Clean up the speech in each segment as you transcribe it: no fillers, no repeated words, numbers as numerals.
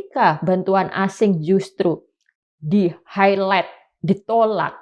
ketika bantuan asing justru di-highlight, ditolak,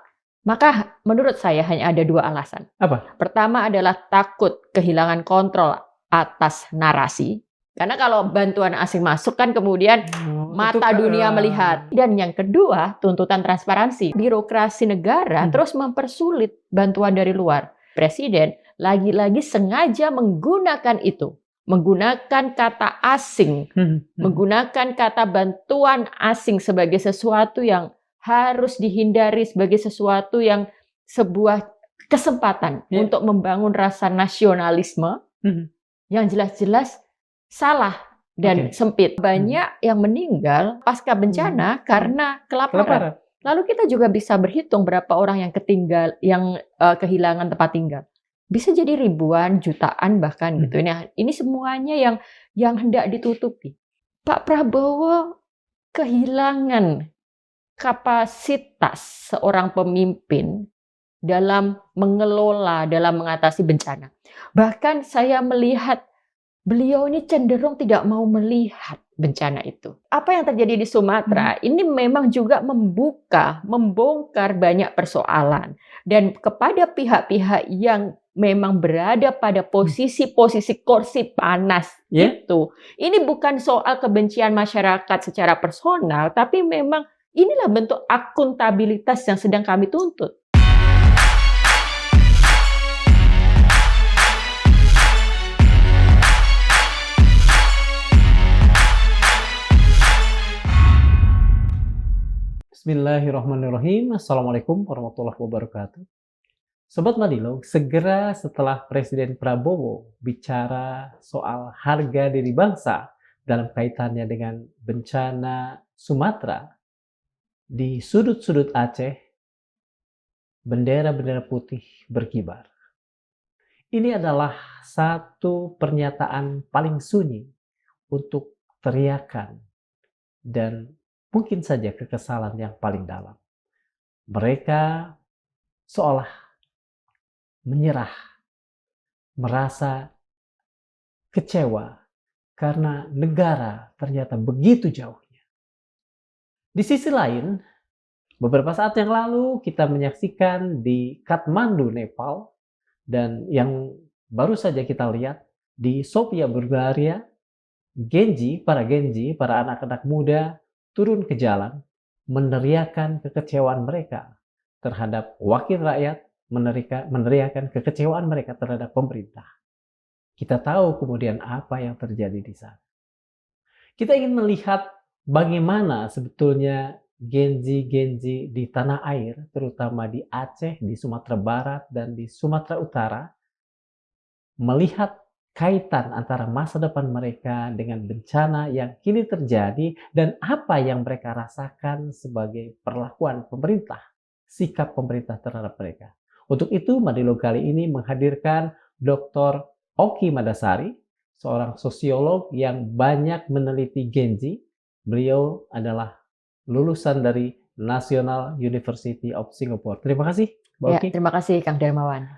maka menurut saya hanya ada 2 alasan. Apa? Pertama adalah takut kehilangan kontrol atas narasi. Karena kalau bantuan asing masuk kan kemudian mata dunia melihat. Dan yang kedua, tuntutan transparansi. Birokrasi negara terus mempersulit bantuan dari luar. Presiden lagi-lagi sengaja menggunakan itu. Menggunakan kata asing, menggunakan kata bantuan asing sebagai sesuatu yang harus dihindari, sebagai sesuatu yang sebuah kesempatan untuk membangun rasa nasionalisme yang jelas-jelas salah dan sempit. Banyak yang meninggal pasca bencana karena kelaparan. Lalu kita juga bisa berhitung berapa orang yang kehilangan tempat tinggal. Bisa jadi ribuan, jutaan bahkan gitu. Ini semuanya yang hendak ditutupi. Pak Prabowo kehilangan kapasitas seorang pemimpin dalam mengelola, dalam mengatasi bencana. Bahkan saya melihat beliau ini cenderung tidak mau melihat bencana itu. Apa yang terjadi di Sumatera ini memang juga membongkar banyak persoalan. Dan kepada pihak-pihak yang memang berada pada posisi-posisi kursi panas itu, ini bukan soal kebencian masyarakat secara personal, tapi memang inilah bentuk akuntabilitas yang sedang kami tuntut. Bismillahirrahmanirrahim. Assalamualaikum warahmatullahi wabarakatuh. Sobat Madilo, segera setelah Presiden Prabowo bicara soal harga diri bangsa dalam kaitannya dengan bencana Sumatera, di sudut-sudut Aceh, bendera-bendera putih berkibar. Ini adalah satu pernyataan paling sunyi untuk teriakan dan mungkin saja kekesalan yang paling dalam. Mereka seolah menyerah, merasa kecewa karena negara ternyata begitu jauhnya. Di sisi lain, beberapa saat yang lalu kita menyaksikan di Kathmandu, Nepal, dan yang baru saja kita lihat di Sofia, Bulgaria, para Genji, para anak-anak muda turun ke jalan meneriakan kekecewaan mereka terhadap wakil rakyat, meneriakan kekecewaan mereka terhadap pemerintah. Kita tahu kemudian apa yang terjadi di sana. Kita ingin melihat bagaimana sebetulnya Genji di tanah air, terutama di Aceh, di Sumatera Barat, dan di Sumatera Utara, melihat kaitan antara masa depan mereka dengan bencana yang kini terjadi dan apa yang mereka rasakan sebagai perlakuan pemerintah, sikap pemerintah terhadap mereka. Untuk itu, Madilo kali ini menghadirkan Dr. Oki Madasari, seorang sosiolog yang banyak meneliti Genji. Beliau adalah lulusan dari National University of Singapore. Terima kasih, Mbak Oki. Terima kasih, Kang Darmawan.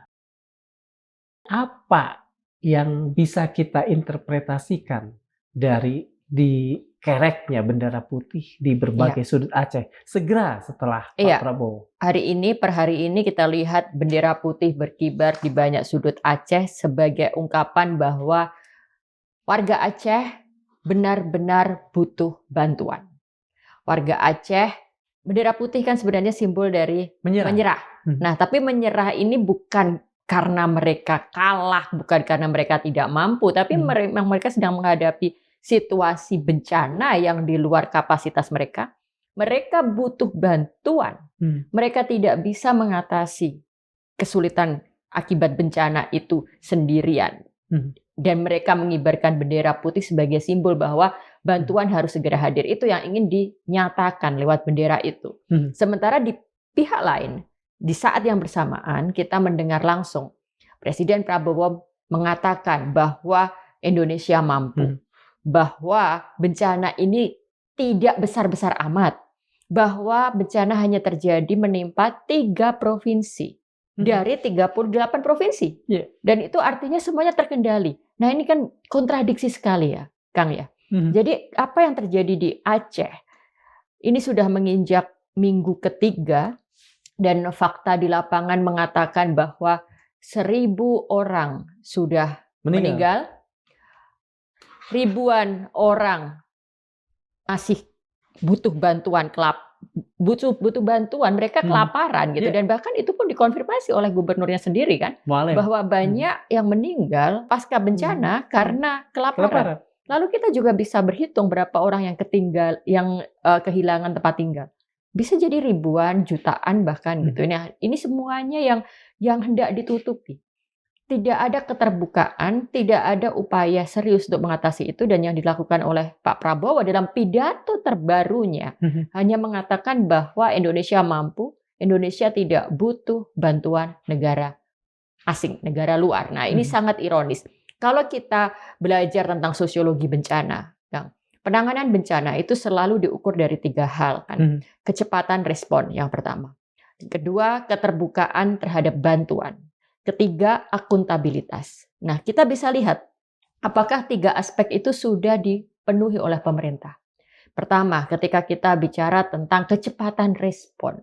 Apa yang bisa kita interpretasikan dari dikereknya bendera putih di berbagai sudut Aceh segera setelah Pak Prabowo? Per hari ini kita lihat bendera putih berkibar di banyak sudut Aceh sebagai ungkapan bahwa warga Aceh benar-benar butuh bantuan. Warga Aceh, bendera putih kan sebenarnya simbol dari menyerah. Nah, tapi menyerah ini bukan karena mereka kalah, bukan karena mereka tidak mampu, tapi memang mereka sedang menghadapi situasi bencana yang di luar kapasitas mereka. Mereka butuh bantuan. Mereka tidak bisa mengatasi kesulitan akibat bencana itu sendirian. Dan mereka mengibarkan bendera putih sebagai simbol bahwa bantuan harus segera hadir. Itu yang ingin dinyatakan lewat bendera itu. Sementara di pihak lain, di saat yang bersamaan kita mendengar langsung Presiden Prabowo mengatakan bahwa Indonesia mampu, bahwa bencana ini tidak besar-besar amat, bahwa bencana hanya terjadi menimpa 3 provinsi dari 38 provinsi. Dan itu artinya semuanya terkendali. Nah, ini kan kontradiksi sekali ya, Kang ya. Jadi apa yang terjadi di Aceh ini sudah menginjak minggu ketiga dan fakta di lapangan mengatakan bahwa 1.000 orang sudah meninggal, ribuan orang masih butuh bantuan butuh bantuan, mereka kelaparan gitu. Dan bahkan itu pun dikonfirmasi oleh gubernurnya sendiri kan, bahwa banyak yang meninggal pasca bencana karena kelaparan. Lalu kita juga bisa berhitung berapa orang yang kehilangan tempat tinggal. Bisa jadi ribuan, jutaan bahkan gitu. Nah, ini semuanya yang hendak ditutupi. Tidak ada keterbukaan, tidak ada upaya serius untuk mengatasi itu, dan yang dilakukan oleh Pak Prabowo dalam pidato terbarunya hanya mengatakan bahwa Indonesia mampu, Indonesia tidak butuh bantuan negara asing, negara luar. Nah, ini sangat ironis. Kalau kita belajar tentang sosiologi bencana, penanganan bencana itu selalu diukur dari 3 hal kan. Kecepatan respon yang pertama. Kedua, keterbukaan terhadap bantuan. Ketiga, akuntabilitas. Nah, kita bisa lihat apakah 3 aspek itu sudah dipenuhi oleh pemerintah. Pertama, ketika kita bicara tentang kecepatan respon.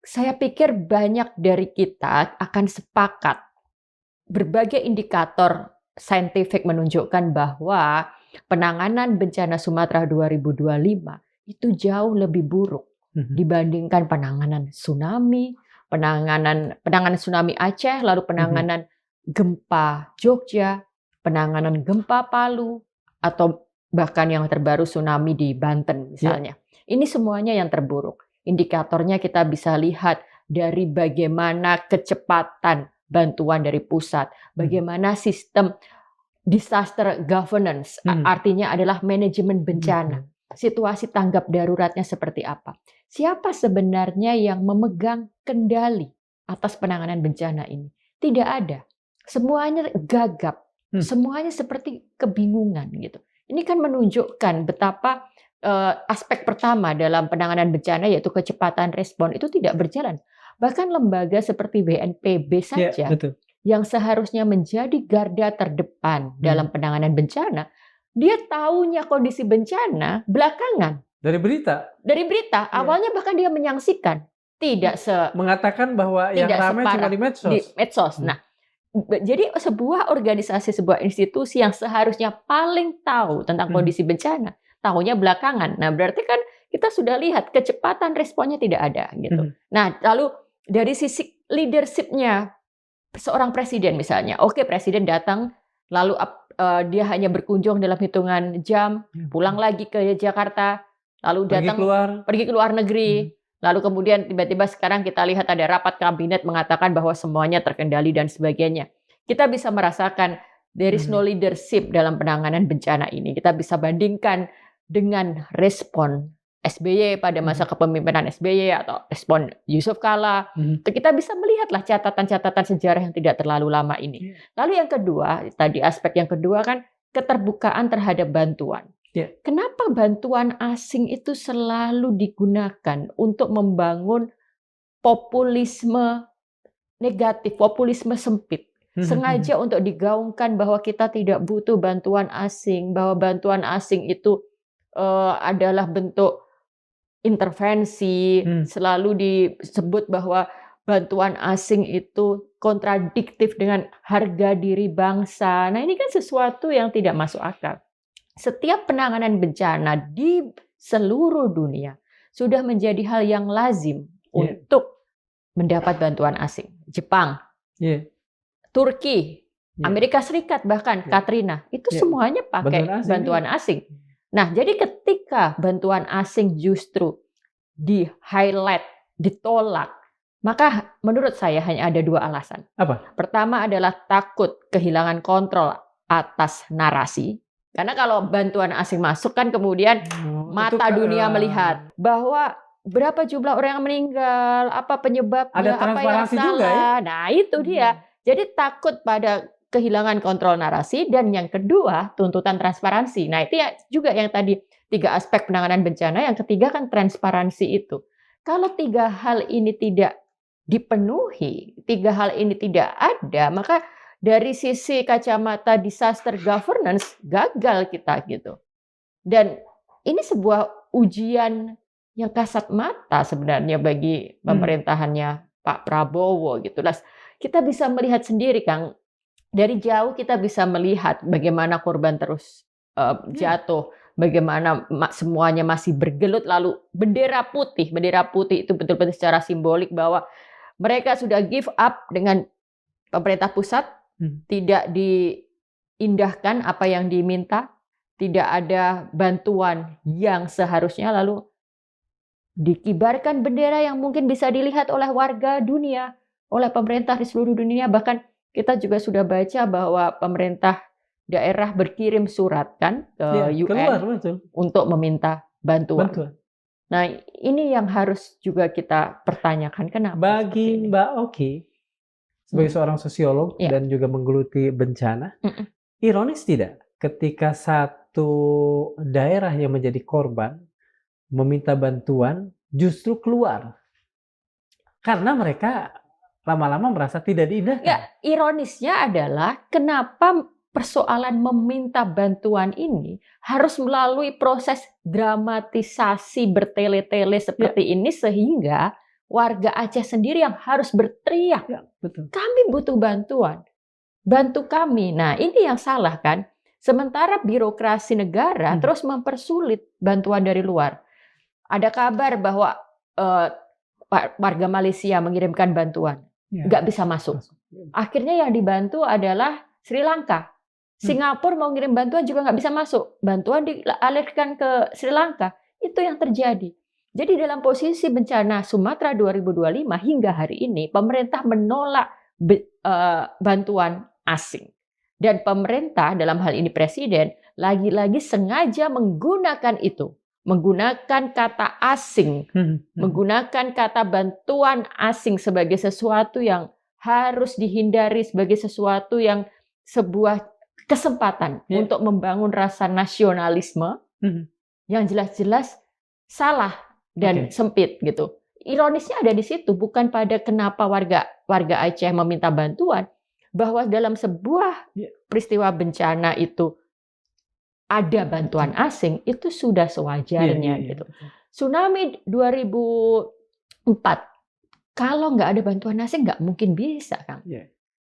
Saya pikir banyak dari kita akan sepakat. Berbagai indikator saintifik menunjukkan bahwa penanganan bencana Sumatera 2025 itu jauh lebih buruk dibandingkan penanganan tsunami, penanganan tsunami Aceh, lalu penanganan gempa Jogja, penanganan gempa Palu, atau bahkan yang terbaru tsunami di Banten misalnya. Ini semuanya yang terburuk. Indikatornya kita bisa lihat dari bagaimana kecepatan bantuan dari pusat, bagaimana sistem disaster governance, artinya adalah manajemen bencana. Situasi tanggap daruratnya seperti apa? Siapa sebenarnya yang memegang kendali atas penanganan bencana ini? Tidak ada. Semuanya gagap. Semuanya seperti kebingungan gitu. Ini kan menunjukkan betapa aspek pertama dalam penanganan bencana, yaitu kecepatan respon, itu tidak berjalan. Bahkan lembaga seperti BNPB saja yang seharusnya menjadi garda terdepan dalam penanganan bencana, dia tahunya kondisi bencana belakangan. Dari berita? Dari berita. Awalnya bahkan dia menyaksikan. Mengatakan bahwa yang ramai cuma di medsos. Di medsos. Nah, jadi sebuah organisasi, sebuah institusi yang seharusnya paling tahu tentang kondisi bencana, tahunya belakangan. Nah, berarti kan kita sudah lihat kecepatan responnya tidak ada gitu. Nah, lalu dari sisi leadership-nya seorang presiden misalnya, oke, presiden datang, lalu dia hanya berkunjung dalam hitungan jam, pulang lagi ke Jakarta, lalu datang pergi ke luar negeri, lalu kemudian tiba-tiba sekarang kita lihat ada rapat kabinet mengatakan bahwa semuanya terkendali dan sebagainya. Kita bisa merasakan there is no leadership dalam penanganan bencana ini. Kita bisa bandingkan dengan respon SBY pada masa kepemimpinan SBY atau respon Yusuf Kala. Kita bisa melihatlah catatan-catatan sejarah yang tidak terlalu lama ini. Lalu yang kedua, tadi aspek yang kedua kan keterbukaan terhadap bantuan. Kenapa bantuan asing itu selalu digunakan untuk membangun populisme negatif, populisme sempit? Sengaja untuk digaungkan bahwa kita tidak butuh bantuan asing, bahwa bantuan asing itu adalah bentuk intervensi, selalu disebut bahwa bantuan asing itu kontradiktif dengan harga diri bangsa. Nah, ini kan sesuatu yang tidak masuk akal. Setiap penanganan bencana di seluruh dunia sudah menjadi hal yang lazim untuk mendapat bantuan asing. Jepang, Turki, Amerika Serikat, bahkan Katrina, itu semuanya pakai bantuan asing. Nah, jadi ketika bantuan asing justru di-highlight, ditolak, maka menurut saya hanya ada 2 alasan. Apa? Pertama adalah takut kehilangan kontrol atas narasi. Karena kalau bantuan asing masuk kan kemudian mata dunia melihat bahwa berapa jumlah orang yang meninggal, apa penyebabnya, ada apa yang salah. Juga ya? Nah, itu dia. Jadi takut pada kehilangan kontrol narasi, dan yang kedua tuntutan transparansi. Nah, itu ya juga yang tadi 3 aspek penanganan bencana, yang ketiga kan transparansi itu. Kalau 3 hal ini tidak dipenuhi, 3 hal ini tidak ada, maka dari sisi kacamata disaster governance gagal kita gitu. Dan ini sebuah ujian yang kasat mata sebenarnya bagi pemerintahannya Pak Prabowo gitu. Kita bisa melihat sendiri, Kang, dari jauh kita bisa melihat bagaimana korban terus jatuh, bagaimana semuanya masih bergelut, lalu bendera putih itu betul-betul secara simbolik bahwa mereka sudah give up dengan pemerintah pusat, tidak diindahkan apa yang diminta, tidak ada bantuan yang seharusnya, lalu dikibarkan bendera yang mungkin bisa dilihat oleh warga dunia, oleh pemerintah di seluruh dunia. Bahkan kita juga sudah baca bahwa pemerintah daerah berkirim surat kan ke UN untuk meminta bantuan. Nah, ini yang harus juga kita pertanyakan, kenapa? Bagi Mbak Oki, sebagai seorang sosiolog dan juga menggeluti bencana, ironis tidak ketika satu daerah yang menjadi korban meminta bantuan justru keluar karena mereka lama-lama merasa tidak diindahkan. Ya, ironisnya adalah kenapa persoalan meminta bantuan ini harus melalui proses dramatisasi bertele-tele seperti ini, sehingga warga Aceh sendiri yang harus berteriak, betul. Kami butuh bantuan, bantu kami. Nah, ini yang salah kan? Sementara birokrasi negara terus mempersulit bantuan dari luar. Ada kabar bahwa warga Malaysia mengirimkan bantuan, nggak bisa masuk. Akhirnya yang dibantu adalah Sri Lanka. Singapura mau ngirim bantuan juga nggak bisa masuk. Bantuan dialirkan ke Sri Lanka. Itu yang terjadi. Jadi dalam posisi bencana Sumatera 2025 hingga hari ini, pemerintah menolak bantuan asing. Dan pemerintah, dalam hal ini presiden, lagi-lagi sengaja menggunakan itu. Menggunakan kata asing, menggunakan kata bantuan asing sebagai sesuatu yang harus dihindari, sebagai sesuatu yang sebuah kesempatan untuk membangun rasa nasionalisme yang jelas-jelas salah dan sempit gitu. Ironisnya ada di situ, bukan pada kenapa warga Aceh meminta bantuan, bahwa dalam sebuah peristiwa bencana itu ada bantuan asing, itu sudah sewajarnya gitu. Tsunami 2004, kalau nggak ada bantuan asing nggak mungkin bisa, Kang.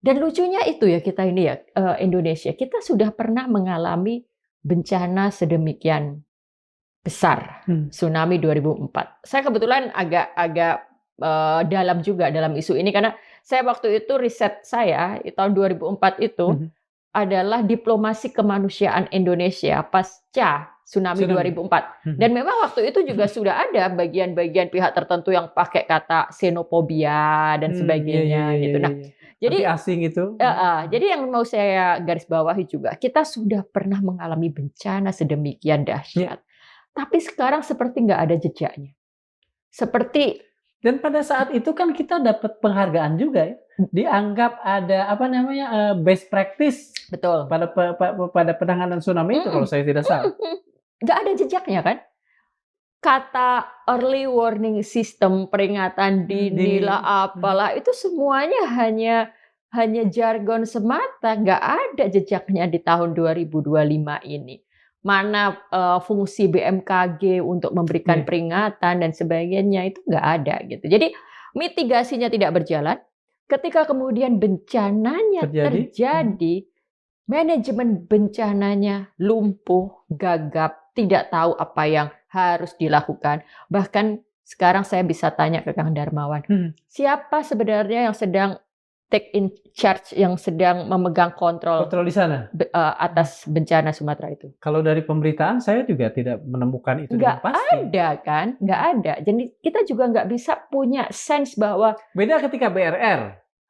Dan lucunya itu ya, kita ini ya, Indonesia, kita sudah pernah mengalami bencana sedemikian besar, tsunami 2004. Saya kebetulan agak dalam juga dalam isu ini, karena saya waktu itu riset saya tahun 2004 itu adalah diplomasi kemanusiaan Indonesia pasca tsunami 2004. Dan memang waktu itu juga sudah ada bagian-bagian pihak tertentu yang pakai kata xenofobia dan sebagainya gitu. Nah, jadi asing itu. Jadi yang mau saya garis bawahi juga, kita sudah pernah mengalami bencana sedemikian dahsyat. Tapi sekarang seperti nggak ada jejaknya. Dan pada saat itu kan kita dapat penghargaan juga ya. Dianggap ada best practice. Betul. Pada penanganan tsunami itu, kalau saya tidak salah. Nggak ada jejaknya kan? Kata early warning system, peringatan dini lah, apalah, itu semuanya hanya jargon semata, nggak ada jejaknya di tahun 2025 ini. Mana fungsi BMKG untuk memberikan peringatan dan sebagainya, itu nggak ada gitu. Jadi mitigasinya tidak berjalan. Ketika kemudian bencananya terjadi, manajemen bencananya lumpuh, gagap, tidak tahu apa yang harus dilakukan. Bahkan sekarang saya bisa tanya ke Kang Darmawan, siapa sebenarnya yang sedang take in charge, yang sedang memegang kontrol di sana atas bencana Sumatera itu? Kalau dari pemberitaan saya juga tidak menemukan itu dengan pasti. Nggak ada kan? Nggak ada. Jadi kita juga nggak bisa punya sense bahwa beda ketika BRR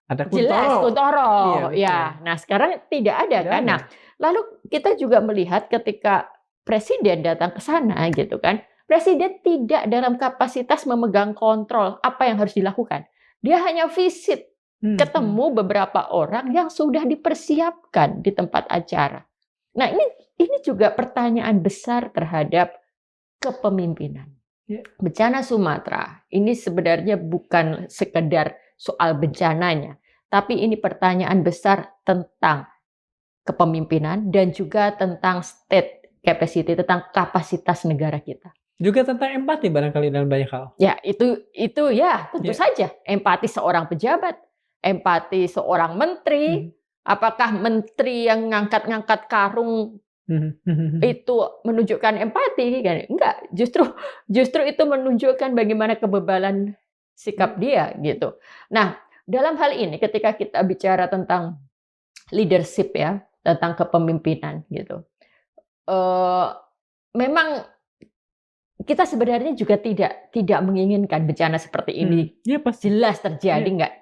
ada Kuntoro. Jelas Kuntoro. Ya. Nah, sekarang tidak ada kan? Nah, lalu kita juga melihat ketika presiden datang ke sana gitu kan. Presiden tidak dalam kapasitas memegang kontrol apa yang harus dilakukan. Dia hanya visit, ketemu beberapa orang yang sudah dipersiapkan di tempat acara. Nah, ini juga pertanyaan besar terhadap kepemimpinan. Bencana Sumatera ini sebenarnya bukan sekedar soal bencananya, tapi ini pertanyaan besar tentang kepemimpinan dan juga tentang state capacity, tentang kapasitas negara kita. Juga tentang empati barangkali dalam banyak hal. Ya, itu ya tentu Ya. saja. Empati seorang pejabat, empati seorang menteri. Apakah menteri yang ngangkat-ngangkat karung itu menunjukkan empati? Kan? Enggak, justru itu menunjukkan bagaimana kebebalan sikap dia gitu. Nah, dalam hal ini ketika kita bicara tentang leadership ya, tentang kepemimpinan gitu. Memang kita sebenarnya juga tidak menginginkan bencana seperti ini Ya, pasti. jelas terjadi, Ya. enggak.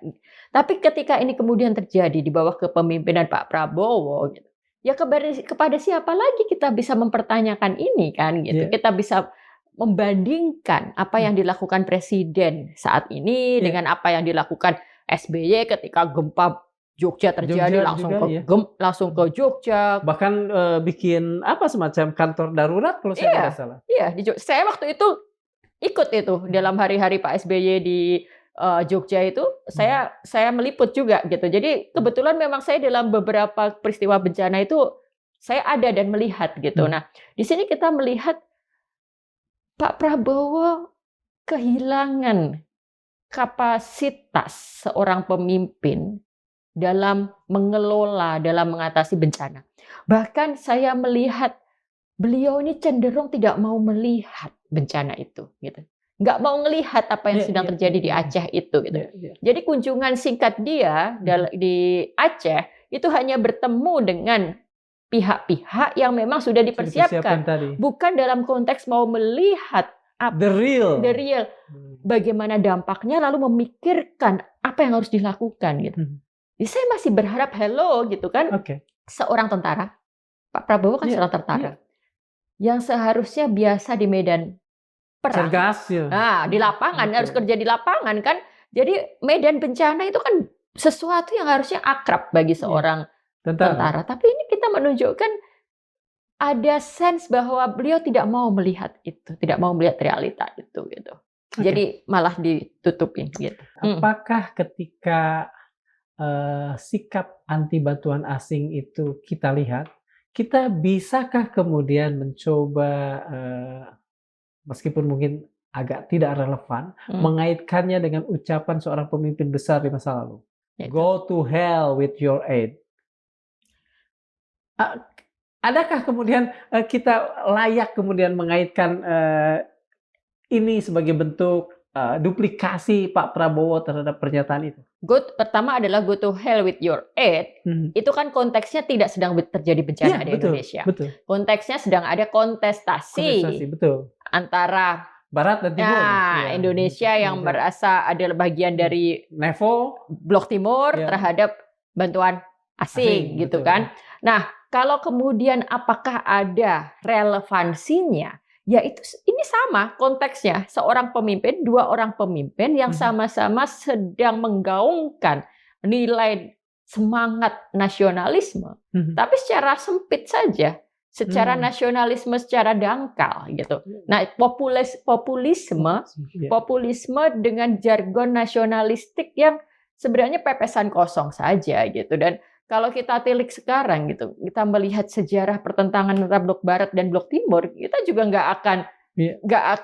Tapi ketika ini kemudian terjadi di bawah kepemimpinan Pak Prabowo, gitu, ya kepada siapa lagi kita bisa mempertanyakan ini kan, gitu. Ya. Kita bisa membandingkan apa yang dilakukan Presiden saat ini dengan apa yang dilakukan SBY ketika gempa Jogja terjadi, langsung ke Jogja. Bahkan bikin semacam kantor darurat kalau saya tidak salah. Iya, saya waktu itu ikut itu dalam hari-hari Pak SBY di Jogja itu, saya meliput juga gitu. Jadi kebetulan memang saya dalam beberapa peristiwa bencana itu saya ada dan melihat gitu. Nah, di sini kita melihat Pak Prabowo kehilangan kapasitas seorang pemimpin dalam mengelola, dalam mengatasi bencana. Bahkan saya melihat beliau ini cenderung tidak mau melihat bencana itu, gitu. Nggak mau melihat apa yang sedang terjadi di Aceh itu, gitu. Jadi kunjungan singkat dia di Aceh itu hanya bertemu dengan pihak-pihak yang memang sudah dipersiapkan, bukan dalam konteks mau melihat the real, bagaimana dampaknya, lalu memikirkan apa yang harus dilakukan, gitu. Jadi saya masih berharap gitu kan, seorang tentara, Pak Prabowo kan seorang tentara, yang seharusnya biasa di medan perang, cergas ya. Nah, di lapangan harus kerja di lapangan kan, jadi medan bencana itu kan sesuatu yang harusnya akrab bagi seorang tentara. Tapi ini kita menunjukkan ada sense bahwa beliau tidak mau melihat itu, tidak mau melihat realita itu, gitu. Jadi malah ditutupin, gitu. Apakah ketika sikap anti bantuan asing itu kita lihat, kita bisakah kemudian mencoba, meskipun mungkin agak tidak relevan, mengaitkannya dengan ucapan seorang pemimpin besar di masa lalu? Go to hell with your aid. Adakah kemudian kita layak kemudian mengaitkan ini sebagai bentuk duplikasi Pak Prabowo terhadap pernyataan itu? Pertama adalah go to hell with your aid. Itu kan konteksnya tidak sedang terjadi bencana di Indonesia. Betul. Konteksnya sedang ada kontestasi antara Barat dan Timur. Indonesia yang merasa adalah bagian dari NEVO, Blok Timur terhadap bantuan asing gitu kan. Nah, kalau kemudian apakah ada relevansinya? Ya ini sama konteksnya, seorang pemimpin, dua orang pemimpin yang sama-sama sedang menggaungkan nilai semangat nasionalisme, tapi secara sempit saja, secara nasionalisme secara dangkal gitu. Nah, populisme dengan jargon nasionalistik yang sebenarnya pepesan kosong saja gitu. Dan kalau kita tilik sekarang gitu, kita melihat sejarah pertentangan antara Blok Barat dan Blok Timur, kita juga nggak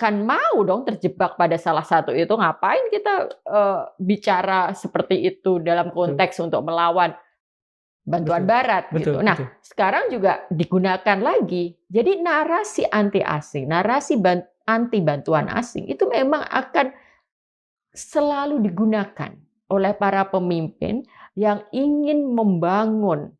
akan mau dong terjebak pada salah satu itu. Ngapain kita bicara seperti itu dalam konteks untuk melawan bantuan Barat gitu. Nah, sekarang juga digunakan lagi. Jadi narasi anti asing, narasi anti bantuan asing itu memang akan selalu digunakan oleh para pemimpin yang ingin membangun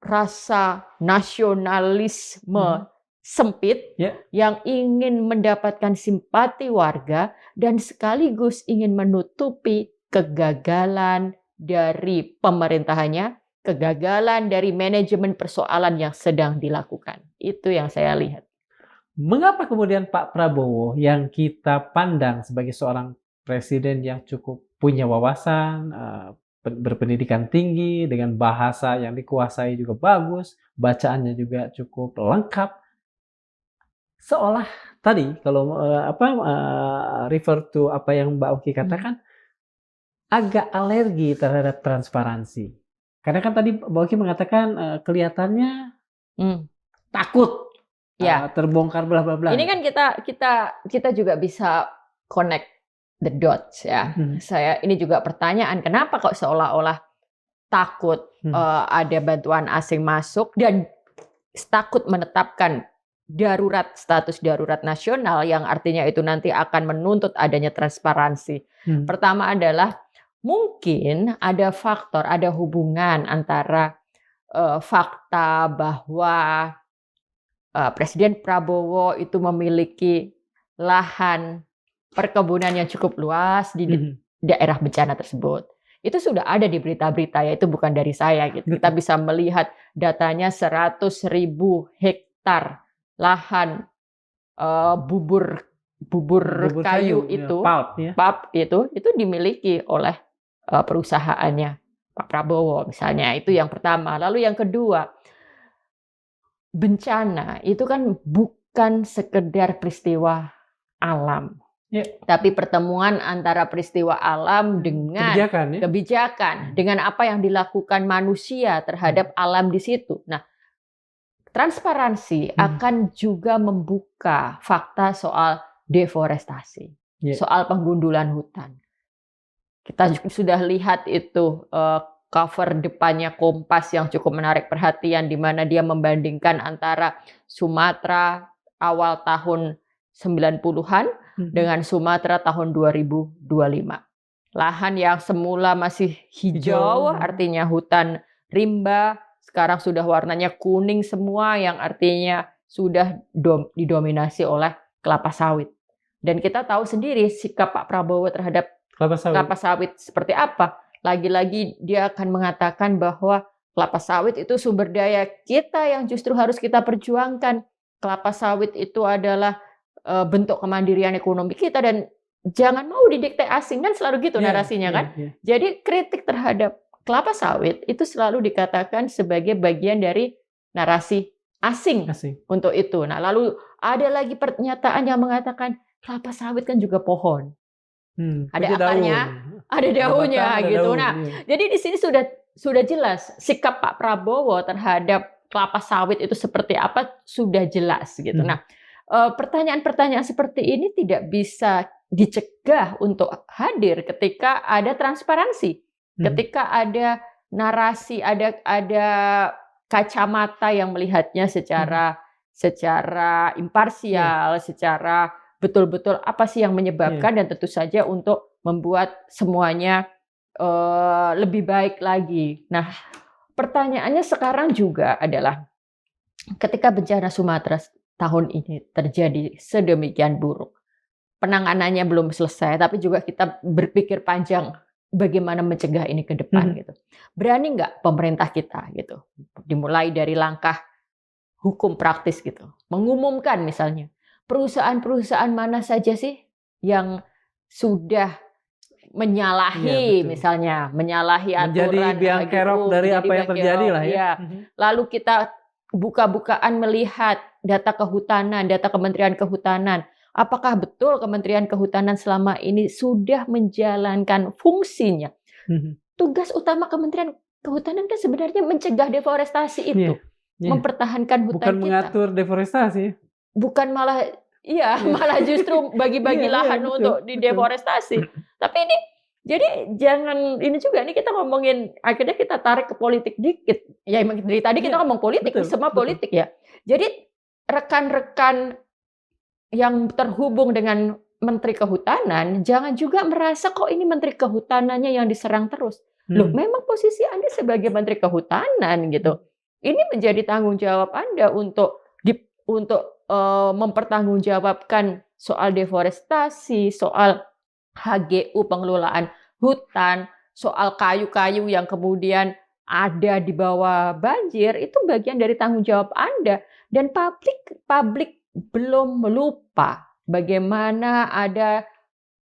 rasa nasionalisme sempit, yang ingin mendapatkan simpati warga, dan sekaligus ingin menutupi kegagalan dari pemerintahannya, kegagalan dari manajemen persoalan yang sedang dilakukan. Itu yang saya lihat. Mengapa kemudian Pak Prabowo yang kita pandang sebagai seorang presiden yang cukup punya wawasan, berpendidikan tinggi, dengan bahasa yang dikuasai juga bagus, bacaannya juga cukup lengkap, seolah tadi kalau refer to apa yang Mbak Oki katakan, agak alergi terhadap transparansi. Karena kan tadi Mbak Oki mengatakan kelihatannya takut Ya. terbongkar bla bla bla. Ini kan kita juga bisa connect the dots ya. Ini juga pertanyaan, kenapa kok seolah-olah takut ada bantuan asing masuk dan takut menetapkan status darurat nasional yang artinya itu nanti akan menuntut adanya transparansi. Pertama adalah mungkin ada faktor, ada hubungan antara fakta bahwa Presiden Prabowo itu memiliki lahan perkebunan yang cukup luas di daerah bencana tersebut. Itu sudah ada di berita-berita, ya, itu bukan dari saya gitu. Kita bisa melihat datanya 100.000 hektar lahan bubur kayu itu, pulp itu dimiliki oleh perusahaannya Pak Prabowo misalnya. Itu yang pertama. Lalu yang kedua, bencana itu kan bukan sekedar peristiwa alam. Tapi pertemuan antara peristiwa alam dengan kebijakan, dengan apa yang dilakukan manusia terhadap alam di situ. Nah, transparansi akan juga membuka fakta soal deforestasi, soal penggundulan hutan. Kita sudah lihat itu cover depannya Kompas yang cukup menarik perhatian, di mana dia membandingkan antara Sumatera awal tahun 90-an dengan Sumatera tahun 2025. Lahan yang semula masih hijau, artinya hutan rimba, sekarang sudah warnanya kuning semua, yang artinya sudah didominasi oleh kelapa sawit. Dan kita tahu sendiri sikap Pak Prabowo terhadap kelapa sawit seperti apa. Lagi-lagi dia akan mengatakan bahwa kelapa sawit itu sumber daya kita yang justru harus kita perjuangkan. Kelapa sawit itu adalah bentuk kemandirian ekonomi kita dan jangan mau didikte asing, kan selalu gitu narasinya kan. Jadi kritik terhadap kelapa sawit itu selalu dikatakan sebagai bagian dari narasi asing. Untuk itu. Nah, lalu ada lagi pernyataan yang mengatakan kelapa sawit kan juga pohon. Ada akarnya, ada daunnya gitu. Nah, jadi di sini sudah jelas sikap Pak Prabowo terhadap kelapa sawit itu seperti apa, sudah jelas gitu. Nah, pertanyaan-pertanyaan seperti ini tidak bisa dicegah untuk hadir ketika ada transparansi, ketika ada narasi, ada kacamata yang melihatnya secara imparsial, secara betul-betul apa sih yang menyebabkan, dan tentu saja untuk membuat semuanya lebih baik lagi. Nah, pertanyaannya sekarang juga adalah ketika bencana Sumatera tahun ini terjadi sedemikian buruk, penanganannya belum selesai, tapi juga kita berpikir panjang bagaimana mencegah ini ke depan gitu. Berani nggak pemerintah kita gitu, dimulai dari langkah hukum praktis gitu, mengumumkan misalnya perusahaan-perusahaan mana saja sih yang sudah menyalahi, misalnya menyalahi aturan, menjadi biang kerok dari apa yang terjadi lah ya. Lalu kita buka-bukaan melihat data kehutanan, data Kementerian Kehutanan. Apakah betul Kementerian Kehutanan selama ini sudah menjalankan fungsinya? Tugas utama Kementerian Kehutanan kan sebenarnya mencegah deforestasi itu, mempertahankan hutan bukan kita. Mengatur deforestasi. Bukan malah justru bagi-bagi lahan untuk dideforestasi. Tapi ini, jadi jangan ini juga, ini kita ngomongin, akhirnya kita tarik ke politik dikit. Ya dari tadi kita ngomong politik, semua politik ya. Jadi rekan-rekan yang terhubung dengan Menteri Kehutanan, jangan juga merasa kok ini Menteri Kehutanannya yang diserang terus. Loh, memang posisi Anda sebagai Menteri Kehutanan gitu. Ini menjadi tanggung jawab Anda untuk mempertanggungjawabkan soal deforestasi, soal HGU pengelolaan hutan, soal kayu-kayu yang kemudian ada di bawah banjir, itu bagian dari tanggung jawab Anda. Dan publik belum lupa bagaimana ada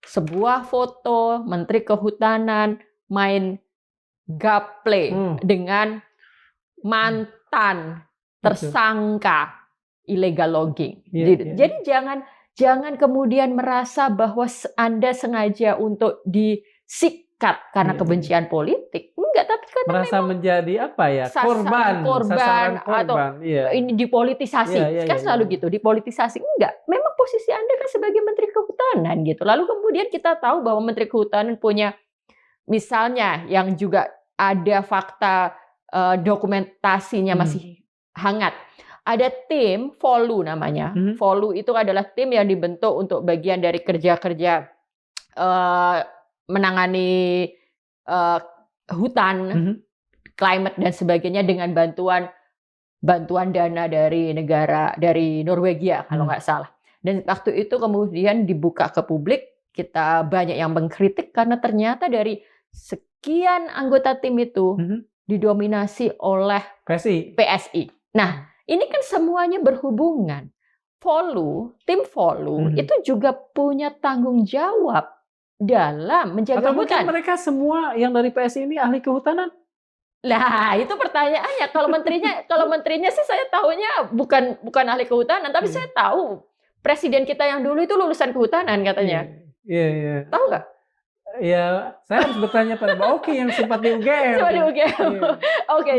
sebuah foto Menteri Kehutanan main gaple dengan mantan tersangka illegal logging. Jadi jangan kemudian merasa bahwa Anda sengaja untuk cut karena Iya, iya. kebencian politik, enggak, tapi karena Merasa menjadi apa ya? sasaran Sasaran atau korban. Iya. ini dipolitisasi. Iya, iya, Kan iya, selalu iya. gitu, dipolitisasi. Enggak, memang posisi Anda kan sebagai Menteri Kehutanan gitu. Lalu kemudian kita tahu bahwa Menteri Kehutanan punya, misalnya yang juga ada fakta dokumentasinya Mhm. masih hangat. Ada tim Volu namanya. Mhm. Volu itu adalah tim yang dibentuk untuk bagian dari kerja-kerja menangani hutan, Mhm. climate dan sebagainya dengan bantuan dana dari negara, dari Norwegia kalau nggak salah. Dan waktu itu kemudian dibuka ke publik, kita banyak yang mengkritik karena ternyata dari sekian anggota tim itu Mhm. didominasi oleh PSI. PSI. Nah, ini kan semuanya berhubungan. Tim Volu Mhm. itu juga punya tanggung jawab dalam menjaga Atau mungkin hutan. mereka semua yang dari PSI ini ahli kehutanan? Lah, itu pertanyaannya. Kalau menterinya sih saya tahunya bukan ahli kehutanan, tapi saya tahu presiden kita yang dulu itu lulusan kehutanan katanya. Iya, iya. Tahu nggak? Ya, saya harus bertanya pada Mbak Oki yang sempat di UGM. Coba di UGM. Iya. Oke,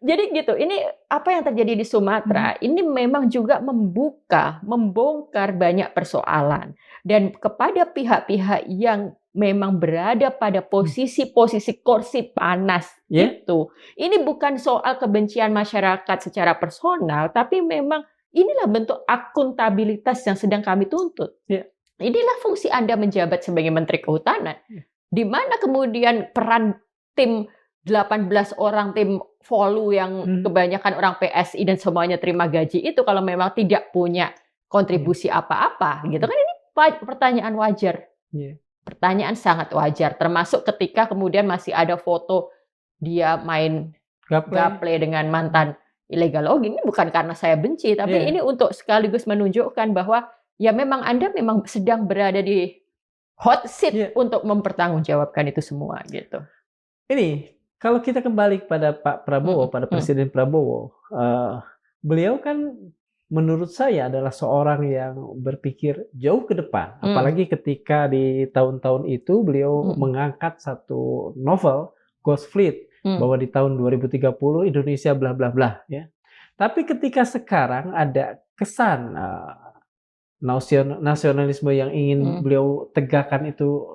jadi gitu. Ini apa yang terjadi di Sumatera? Ini memang juga membongkar banyak persoalan, dan kepada pihak-pihak yang memang berada pada posisi-posisi kursi panas itu. Ini bukan soal kebencian masyarakat secara personal, tapi memang inilah bentuk akuntabilitas yang sedang kami tuntut. Inilah fungsi Anda menjabat sebagai Menteri Kehutanan. Di mana kemudian peran tim 18 orang tim Volu yang kebanyakan orang PSI dan semuanya terima gaji itu kalau memang tidak punya kontribusi apa-apa gitu kan, ini pertanyaan wajar. Pertanyaan sangat wajar, termasuk ketika kemudian masih ada foto dia main gaple dengan mantan ilegal. Oh, ini bukan karena saya benci, tapi ini untuk sekaligus menunjukkan bahwa ya memang Anda memang sedang berada di hot seat untuk mempertanggungjawabkan itu semua gitu. Ini kalau kita kembali pada Pak Prabowo, pada Presiden Prabowo, beliau kan menurut saya adalah seorang yang berpikir jauh ke depan. Apalagi ketika di tahun-tahun itu beliau mengangkat satu novel Ghost Fleet bahwa di tahun 2030 Indonesia bla bla bla ya. Tapi ketika sekarang ada kesan nasionalisme yang ingin beliau tegakkan itu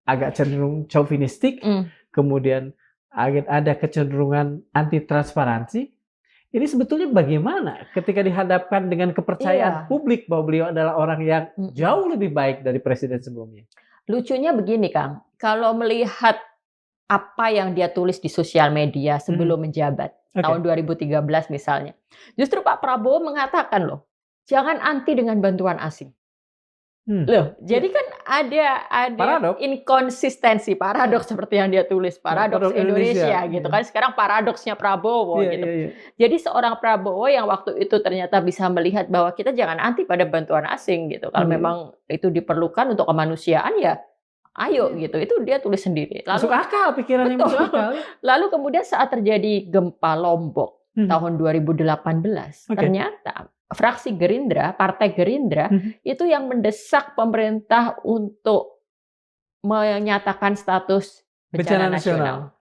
agak cenderung chauvinistik, kemudian ada kecenderungan anti transparansi. Ini sebetulnya bagaimana ketika dihadapkan dengan kepercayaan publik bahwa beliau adalah orang yang jauh lebih baik dari presiden sebelumnya? Lucunya begini, Kang, kalau melihat apa yang dia tulis di sosial media sebelum menjabat, tahun 2013 misalnya, justru Pak Prabowo mengatakan loh, jangan anti dengan bantuan asing. Loh, jadi kan ada inkonsistensi, paradoks seperti yang dia tulis, paradoks Indonesia gitu kan. Sekarang paradoksnya Prabowo gitu. Jadi seorang Prabowo yang waktu itu ternyata bisa melihat bahwa kita jangan anti pada bantuan asing gitu. Kalau memang itu diperlukan untuk kemanusiaan ya ayo gitu. Itu dia tulis sendiri. Masuk akal, pikiran yang masuk akal. Lalu kemudian saat terjadi gempa Lombok tahun 2018, ternyata fraksi Gerindra, Partai Gerindra, itu yang mendesak pemerintah untuk menyatakan status bencana nasional.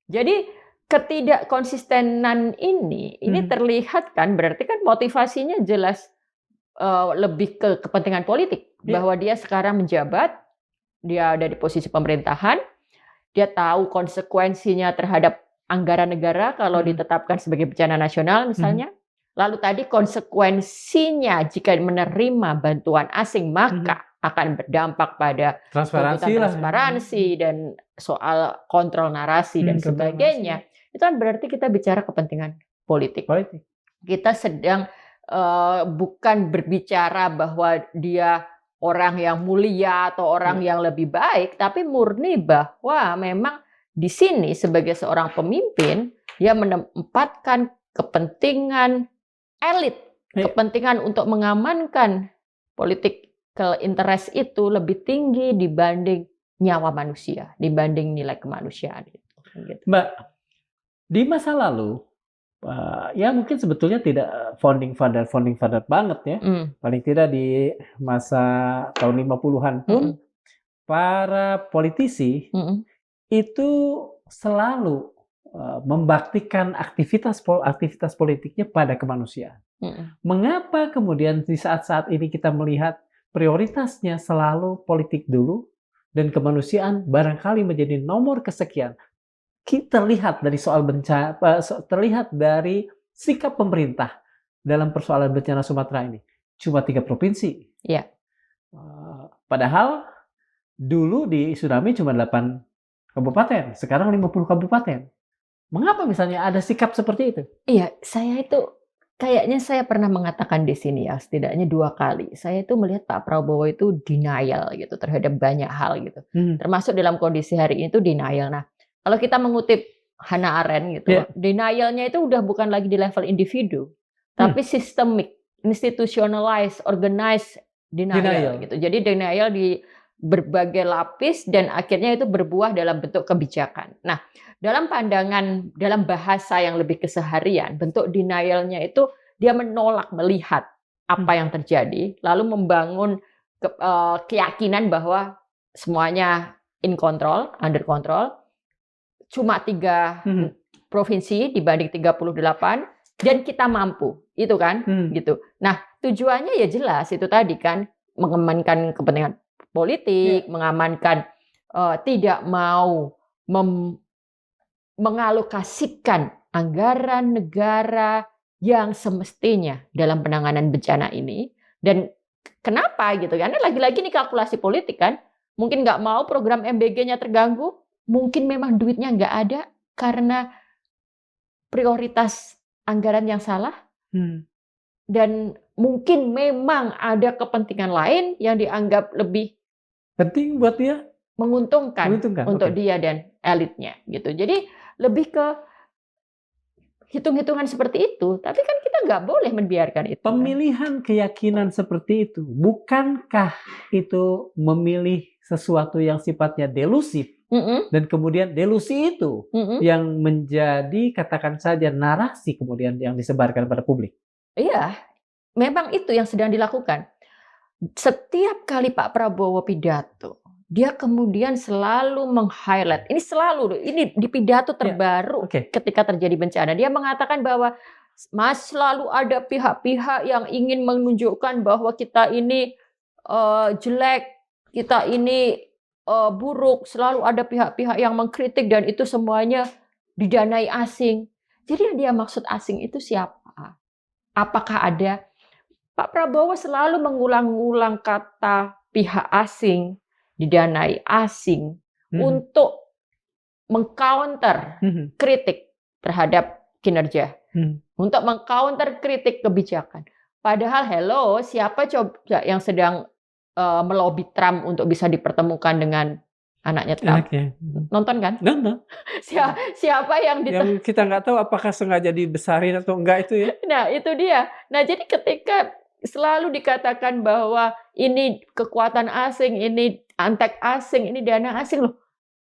Jadi ketidakkonsistenan ini terlihat kan, berarti kan motivasinya jelas lebih ke kepentingan politik. Bahwa dia sekarang menjabat, dia ada di posisi pemerintahan, dia tahu konsekuensinya terhadap anggaran negara kalau ditetapkan sebagai bencana nasional misalnya. Lalu tadi konsekuensinya jika menerima bantuan asing maka akan berdampak pada transparansi dan soal kontrol narasi dan sebagainya. Itu kan berarti kita bicara kepentingan politik. Kita sedang bukan berbicara bahwa dia orang yang mulia atau orang yang lebih baik, tapi murni bahwa memang di sini sebagai seorang pemimpin dia menempatkan kepentingan elit, kepentingan untuk mengamankan politik interest itu lebih tinggi dibanding nyawa manusia, dibanding nilai kemanusiaan itu. Mbak, di masa lalu, ya mungkin sebetulnya tidak founding father banget ya, paling tidak di masa tahun 50-an pun para politisi itu selalu membaktikan aktivitas politiknya pada kemanusiaan. Mengapa kemudian di saat-saat ini kita melihat prioritasnya selalu politik dulu dan kemanusiaan barangkali menjadi nomor kesekian? Kita lihat dari soal bencana, terlihat dari sikap pemerintah dalam persoalan bencana Sumatera ini. Cuma 3 provinsi. Iya. Padahal dulu di tsunami cuma 8 kabupaten, sekarang 50 kabupaten. Mengapa misalnya ada sikap seperti itu? Iya, kayaknya saya pernah mengatakan di sini ya, setidaknya 2 kali. Saya itu melihat Pak Prabowo itu denial gitu terhadap banyak hal gitu. Termasuk dalam kondisi hari ini itu denial. Nah, kalau kita mengutip Hannah Arendt gitu, denial-nya itu udah bukan lagi di level individu, tapi systemic, institutionalized, organized denial gitu. Jadi denial di berbagai lapis dan akhirnya itu berbuah dalam bentuk kebijakan. Nah, dalam pandangan, dalam bahasa yang lebih keseharian, bentuk denial-nya itu dia menolak melihat apa yang terjadi, lalu membangun keyakinan bahwa semuanya in control, under control, cuma 3 provinsi dibanding 38, dan kita mampu, itu kan, gitu. Nah, tujuannya ya jelas itu tadi kan, mengamankan kepentingan politik, mengamankan tidak mau mengalokasikan anggaran negara yang semestinya dalam penanganan bencana ini. Dan kenapa gitu? Karena lagi-lagi ini kalkulasi politik kan. Mungkin nggak mau program MBG-nya terganggu, mungkin memang duitnya nggak ada karena prioritas anggaran yang salah. Dan mungkin memang ada kepentingan lain yang dianggap lebih penting buat dia, menguntungkan untuk dia dan elitnya gitu. Jadi lebih ke hitung-hitungan seperti itu, tapi kan kita nggak boleh membiarkan itu. Pemilihan keyakinan seperti itu, bukankah itu memilih sesuatu yang sifatnya delusif, dan kemudian delusi itu yang menjadi, katakan saja, narasi kemudian yang disebarkan pada publik? Iya, memang itu yang sedang dilakukan. Setiap kali Pak Prabowo pidato, dia kemudian selalu meng-highlight, ini di pidato terbaru ketika terjadi bencana, dia mengatakan bahwa selalu ada pihak-pihak yang ingin menunjukkan bahwa kita ini jelek, kita ini buruk, selalu ada pihak-pihak yang mengkritik dan itu semuanya didanai asing. Jadi yang dia maksud asing itu siapa? Apakah ada? Pak Prabowo selalu mengulang-ulang kata pihak asing, didanai asing, untuk meng-counter kritik terhadap kinerja, untuk meng-counter kritik kebijakan. Padahal siapa coba yang sedang melobi Trump untuk bisa dipertemukan dengan anaknya Trump? Nonton kan? Nonton. Siapa yang kita nggak tahu apakah sengaja dibesarin atau enggak itu ya? Nah, itu dia. Nah, jadi ketika selalu dikatakan bahwa ini kekuatan asing, ini antek asing, ini dana asing loh.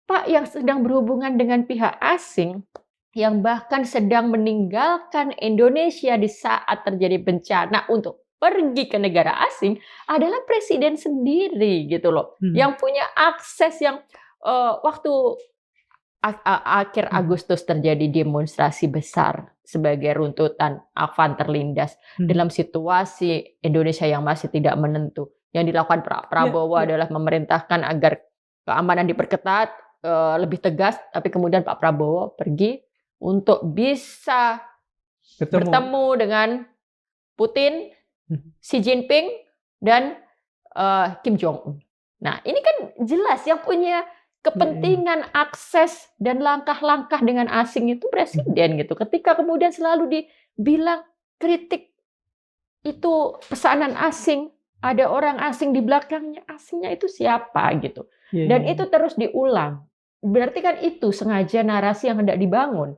Pak yang sedang berhubungan dengan pihak asing, yang bahkan sedang meninggalkan Indonesia di saat terjadi bencana untuk pergi ke negara asing, adalah presiden sendiri gitu loh. Yang punya akses yang waktu akhir Agustus terjadi demonstrasi besar sebagai runtutan Afan terlindas dalam situasi Indonesia yang masih tidak menentu. Yang dilakukan Prabowo adalah memerintahkan agar keamanan diperketat, lebih tegas, tapi kemudian Pak Prabowo pergi untuk bisa bertemu dengan Putin, Xi Jinping, dan Kim Jong-un. Nah, ini kan jelas yang punya kepentingan akses dan langkah-langkah dengan asing itu presiden gitu. Ketika kemudian selalu dibilang kritik itu pesanan asing, ada orang asing di belakangnya, asingnya itu siapa gitu. Dan itu terus diulang. Berarti kan itu sengaja narasi yang hendak dibangun.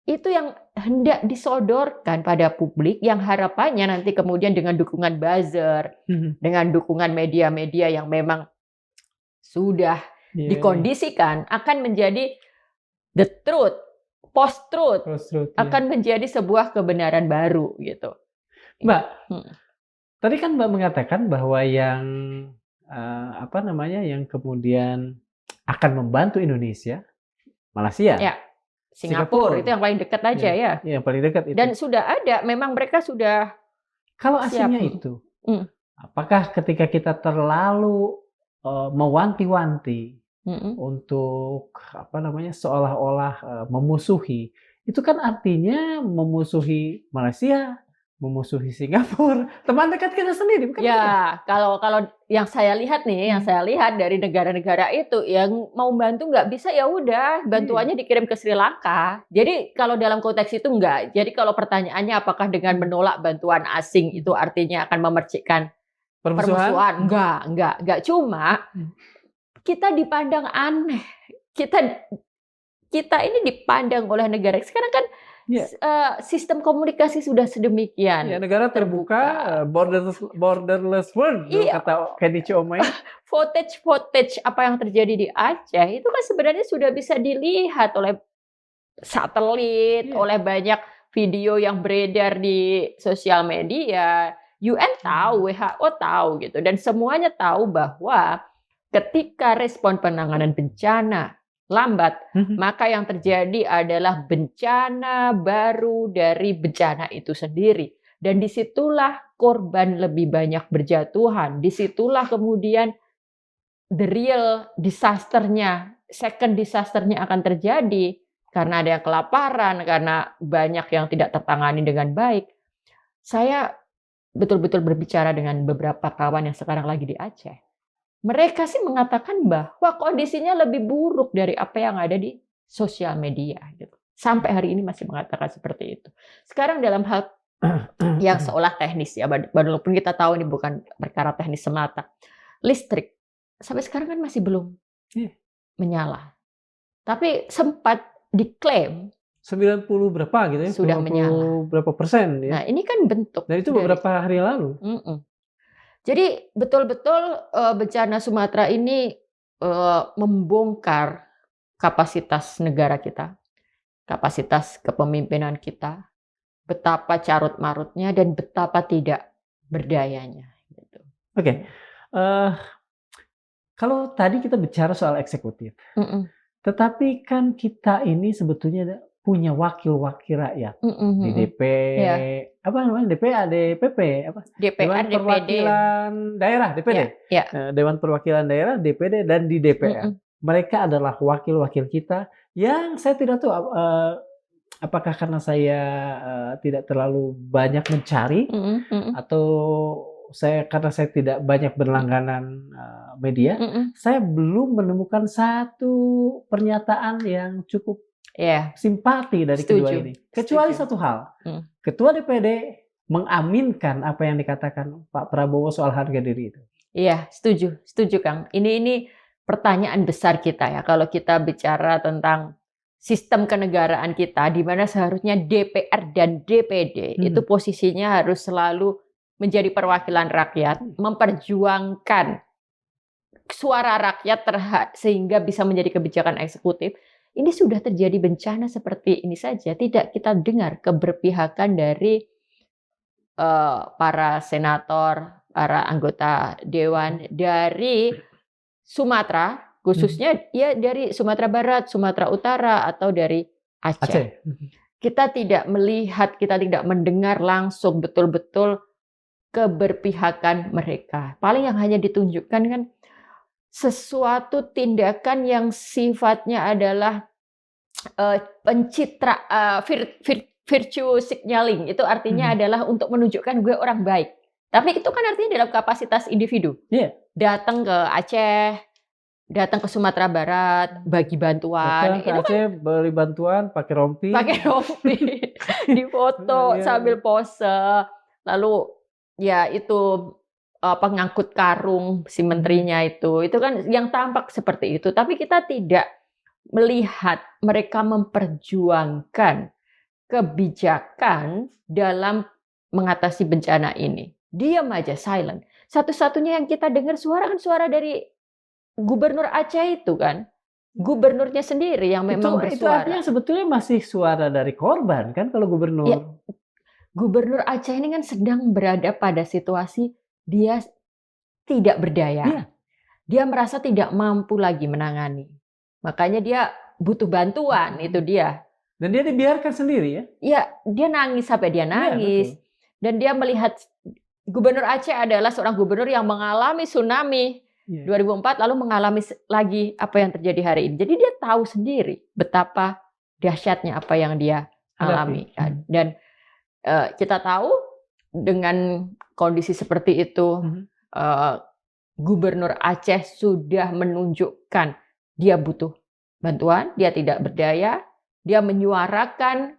Itu yang hendak disodorkan pada publik, yang harapannya nanti kemudian dengan dukungan buzzer, dengan dukungan media-media yang memang sudah dikondisikan akan menjadi the truth, post-truth, akan menjadi sebuah kebenaran baru gitu. Mbak, tadi kan Mbak mengatakan bahwa yang yang kemudian akan membantu Indonesia Malaysia, Ya, Singapura. Singapura itu yang paling dekat aja ya. Yang paling dekat itu. Dan sudah ada, memang mereka sudah Kalau siap. asingnya itu, Mm. apakah ketika kita terlalu mewanti-wanti Mm-mm. untuk seolah-olah memusuhi, itu kan artinya memusuhi Malaysia, memusuhi Singapura, teman dekat kita sendiri, bukan? Ya, kalau yang saya lihat nih, yang saya lihat dari negara-negara itu, yang mau bantu nggak bisa ya udah, bantuannya dikirim ke Sri Lanka. Jadi kalau dalam konteks itu enggak. Jadi kalau pertanyaannya apakah dengan menolak bantuan asing itu artinya akan memercikkan permusuhan? Enggak. Cuma kita dipandang aneh. Kita ini dipandang oleh negara. Sekarang kan sistem komunikasi sudah sedemikian. Ya, negara terbuka, borderless world, kata Kenny Chomai. Footage apa yang terjadi di Aceh itu kan sebenarnya sudah bisa dilihat oleh satelit, oleh banyak video yang beredar di sosial media. UN tahu, WHO tahu gitu, dan semuanya tahu bahwa ketika respon penanganan bencana lambat, maka yang terjadi adalah bencana baru dari bencana itu sendiri. Dan disitulah korban lebih banyak berjatuhan. Disitulah kemudian the real disasternya, second disasternya akan terjadi. Karena ada yang kelaparan, karena banyak yang tidak tertangani dengan baik. Saya betul-betul berbicara dengan beberapa kawan yang sekarang lagi di Aceh. Mereka sih mengatakan bahwa kondisinya lebih buruk dari apa yang ada di sosial media. Gitu. Sampai hari ini masih mengatakan seperti itu. Sekarang dalam hal yang seolah teknis ya, walaupun kita tahu ini bukan perkara teknis semata. Listrik, sampai sekarang kan masih belum menyala. Tapi sempat diklaim 90 berapa gitu ya? Sudah menyala. Berapa persen ya? Nah ini kan bentuk. Dan itu beberapa hari lalu. Jadi betul-betul bencana Sumatera ini membongkar kapasitas negara kita, kapasitas kepemimpinan kita, betapa carut-marutnya dan betapa tidak berdayanya. Gitu. Oke. Kalau tadi kita bicara soal eksekutif, tetapi kan kita ini sebetulnya punya wakil-wakil rakyat di DP, apa namanya, DPA, DPP, apa? DPR, Dewan Perwakilan Daerah, DPD, Dewan Perwakilan Daerah, DPD, dan di DPR. Mereka adalah wakil-wakil kita yang saya tidak tahu apakah karena saya tidak terlalu banyak mencari atau karena saya tidak banyak berlangganan media, saya belum menemukan satu pernyataan yang cukup simpati dari kedua ini. Kecuali satu hal, Ketua DPD mengaminkan apa yang dikatakan Pak Prabowo soal harga diri itu. Iya, setuju Kang. Ini pertanyaan besar kita ya, kalau kita bicara tentang sistem kenegaraan kita, di mana seharusnya DPR dan DPD itu posisinya harus selalu menjadi perwakilan rakyat, memperjuangkan suara rakyat sehingga bisa menjadi kebijakan eksekutif. Ini sudah terjadi bencana seperti ini saja, tidak kita dengar keberpihakan dari para senator, para anggota dewan dari Sumatera, khususnya ya dari Sumatera Barat, Sumatera Utara, atau dari Aceh. Kita tidak melihat, kita tidak mendengar langsung betul-betul keberpihakan mereka. Paling yang hanya ditunjukkan kan sesuatu tindakan yang sifatnya adalah pencitra virtue signaling. Itu artinya adalah untuk menunjukkan gue orang baik. Tapi itu kan artinya dalam kapasitas individu. Datang ke Aceh, datang ke Sumatera Barat, bagi bantuan. Datang ke Aceh, beli bantuan, pakai rompi. Difoto sambil pose. Lalu ya itu pengangkut karung si menterinya itu kan yang tampak seperti itu. Tapi kita tidak melihat mereka memperjuangkan kebijakan dalam mengatasi bencana ini. Diam aja, silent. Satu-satunya yang kita dengar suara kan suara dari Gubernur Aceh itu kan. Gubernurnya sendiri yang memang bersuara. Itu artinya sebetulnya masih suara dari korban kan kalau gubernur. Ya, Gubernur Aceh ini kan sedang berada pada situasi dia tidak berdaya. Dia merasa tidak mampu lagi menangani. Makanya dia butuh bantuan, itu dia. Dan dia dibiarkan sendiri ya? Ya, dia nangis sampai dia Iya, nangis. betul. Dan dia melihat Gubernur Aceh adalah seorang gubernur yang mengalami tsunami Iya. 2004 lalu mengalami lagi apa yang terjadi hari ini. Jadi dia tahu sendiri betapa dahsyatnya apa yang dia alami. Dan kita tahu dengan kondisi seperti itu, Gubernur Aceh sudah menunjukkan dia butuh bantuan, dia tidak berdaya, dia menyuarakan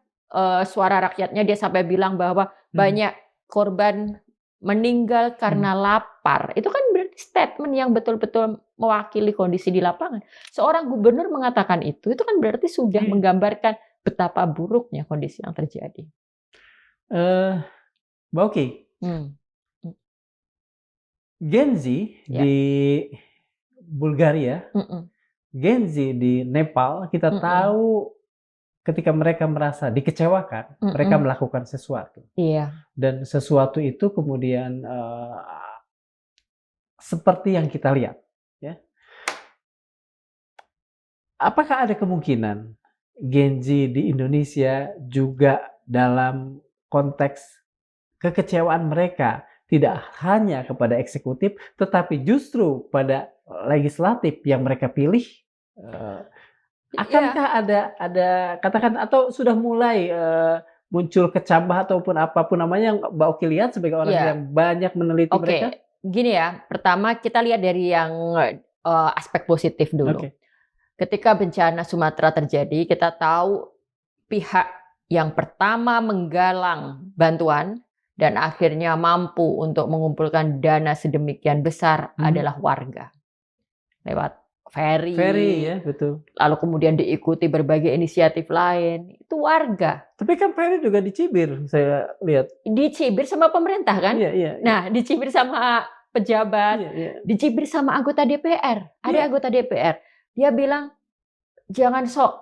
suara rakyatnya, dia sampai bilang bahwa banyak korban meninggal karena lapar. Itu kan berarti statement yang betul-betul mewakili kondisi di lapangan. Seorang gubernur mengatakan itu kan berarti sudah menggambarkan betapa buruknya kondisi yang terjadi. Mbak Oki, Gen Z di Bulgaria, Gen Z di Nepal, kita tahu ketika mereka merasa dikecewakan, mereka melakukan sesuatu. Iya. Dan sesuatu itu kemudian seperti yang kita lihat. Ya. Apakah ada kemungkinan Gen Z di Indonesia juga dalam konteks kekecewaan mereka tidak hanya kepada eksekutif, tetapi justru pada legislatif yang mereka pilih? Akankah ada katakan atau sudah mulai muncul kecambah ataupun apapun namanya yang Mbak Oki lihat sebagai orang yang banyak meneliti mereka? Gini ya, pertama kita lihat dari yang aspek positif dulu. Ketika bencana Sumatera terjadi, kita tahu pihak yang pertama menggalang bantuan dan akhirnya mampu untuk mengumpulkan dana sedemikian besar adalah warga. Lewat ferry, ya, betul. Lalu kemudian diikuti berbagai inisiatif lain, itu warga. Tapi kan ferry juga dicibir, saya lihat. Dicibir sama pemerintah kan? Iya. Nah, dicibir sama pejabat, dicibir sama anggota DPR. Ada anggota DPR, dia bilang jangan sok.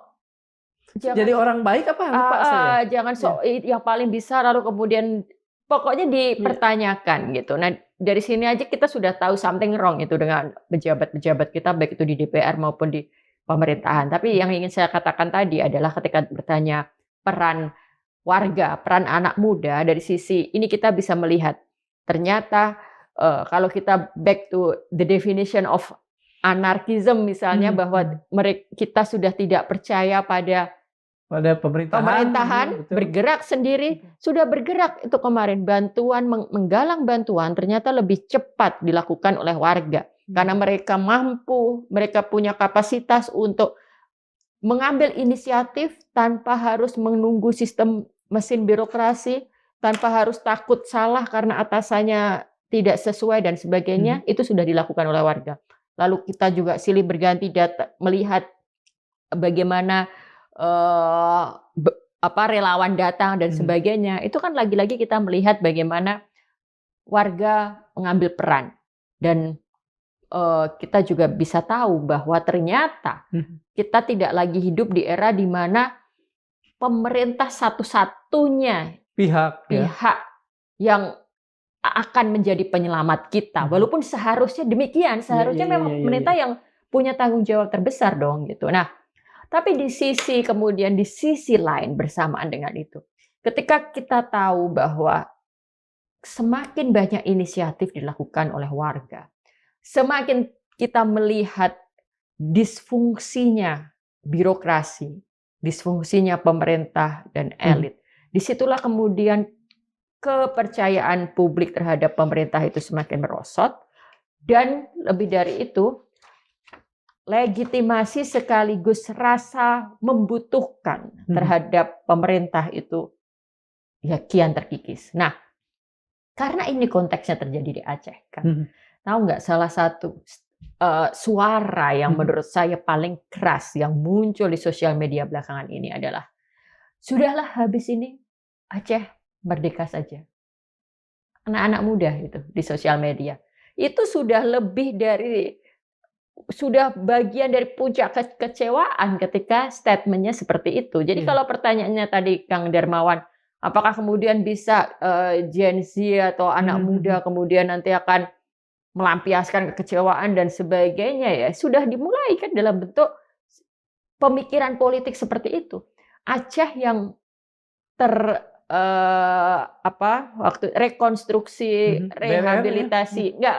Jadi orang baik apa? Lupa saya. Jangan sok yang paling bisa, lalu kemudian pokoknya dipertanyakan gitu. Nah, dari sini aja kita sudah tahu something wrong itu dengan pejabat-pejabat kita, baik itu di DPR maupun di pemerintahan. Tapi yang ingin saya katakan tadi adalah ketika bertanya peran warga, peran anak muda, dari sisi ini kita bisa melihat ternyata kalau kita back to the definition of anarkism misalnya, bahwa kita sudah tidak percaya pada pemerintahan bergerak sendiri, sudah bergerak itu kemarin bantuan, menggalang bantuan ternyata lebih cepat dilakukan oleh warga karena mereka mampu, mereka punya kapasitas untuk mengambil inisiatif tanpa harus menunggu sistem mesin birokrasi, tanpa harus takut salah karena atasannya tidak sesuai dan sebagainya. Itu sudah dilakukan oleh warga. Lalu kita juga silih berganti data melihat bagaimana relawan datang dan sebagainya. Itu kan lagi-lagi kita melihat bagaimana warga mengambil peran. Dan kita juga bisa tahu bahwa ternyata kita tidak lagi hidup di era di mana pemerintah satu-satunya pihak yang akan menjadi penyelamat kita. Walaupun seharusnya demikian, seharusnya memang pemerintah yang punya tanggung jawab terbesar dong gitu. Nah, tapi di sisi lain bersamaan dengan itu, ketika kita tahu bahwa semakin banyak inisiatif dilakukan oleh warga, semakin kita melihat disfungsinya birokrasi, disfungsinya pemerintah dan elit. Disitulah kemudian kepercayaan publik terhadap pemerintah itu semakin merosot, dan lebih dari itu, legitimasi sekaligus rasa membutuhkan terhadap pemerintah itu kian terkikis. Nah, karena ini konteksnya terjadi di Aceh kan, tahu nggak salah satu suara yang menurut saya paling keras yang muncul di sosial media belakangan ini adalah, sudahlah habis ini Aceh merdeka saja. Anak-anak muda itu di sosial media itu sudah bagian dari puncak kekecewaan ketika statementnya seperti itu. Jadi kalau pertanyaannya tadi Kang Darmawan, apakah kemudian bisa Gen Z atau anak muda kemudian nanti akan melampiaskan kekecewaan dan sebagainya, ya sudah dimulai kan dalam bentuk pemikiran politik seperti itu. Aceh yang waktu rekonstruksi, DRR ya? rehabilitasi, enggak,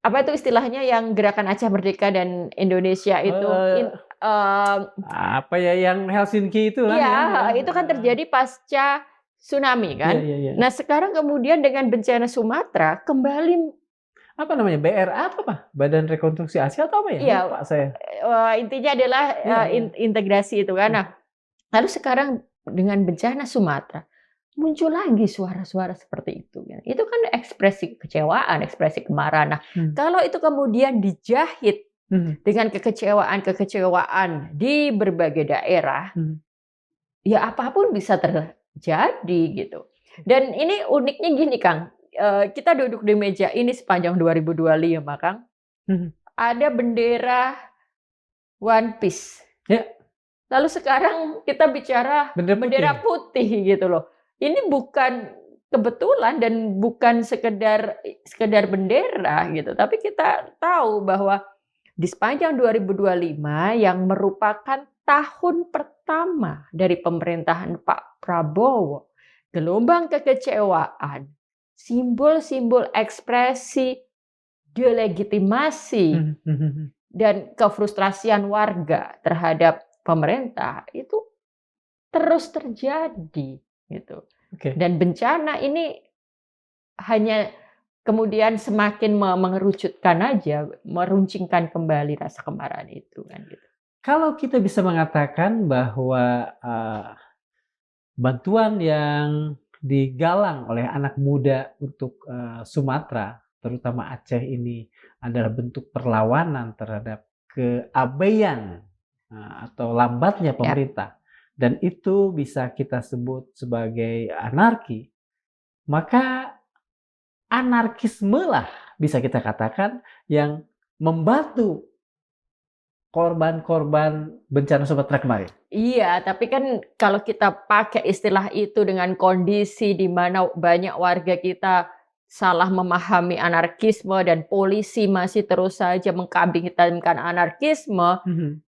apa itu istilahnya yang gerakan Aceh Merdeka dan Indonesia itu, Eee, apa ya, yang Helsinki itu kan iya, ya? itu kan terjadi pasca tsunami Iya kan. iya iya. Nah sekarang kemudian dengan bencana Sumatera kembali, Apa namanya, BRA apa, Pak? Badan Rekonstruksi Asia atau apa ya? iya, Lupa saya. intinya adalah, Iya iya. integrasi itu kan. Mmm, Nah, lalu sekarang dengan bencana Sumatera, muncul lagi suara-suara seperti itu ya. Itu kan ekspresi kekecewaan, ekspresi kemarahan. Nah, mhm, kalau itu kemudian dijahit mhm, dengan kekecewaan-kekecewaan di berbagai daerah, mhm, ya apapun bisa terjadi gitu. Dan ini uniknya gini Kang, kita duduk di meja ini sepanjang 2025 Kang, mhm. ada bendera One Piece. Ya, Lalu sekarang kita bicara bendera bendera putih. putih gitu loh. Ini bukan kebetulan dan bukan sekedar sekedar bendera gitu, tapi kita tahu bahwa di sepanjang 2025 yang merupakan tahun pertama dari pemerintahan Pak Prabowo, gelombang kekecewaan, simbol-simbol ekspresi delegitimasi Mhm mhm mhm. dan kefrustrasian warga terhadap pemerintah itu terus terjadi gitu. Oke. Dan bencana ini hanya kemudian semakin mengerucutkan aja, meruncingkan kembali rasa kemarahan itu kan gitu. Kalau kita bisa mengatakan bahwa, bantuan yang digalang oleh anak muda untuk, Sumatera, terutama Aceh ini adalah bentuk perlawanan terhadap keabaian, atau lambatnya Ya, pemerintah, dan itu bisa kita sebut sebagai anarki, maka anarkismelah bisa kita katakan yang membantu korban-korban bencana Sumatera kemarin. iya, tapi kan kalau kita pakai istilah itu dengan kondisi di mana banyak warga kita salah memahami anarkisme dan polisi masih terus saja mengkambing hitamkan anarkisme, Mhm.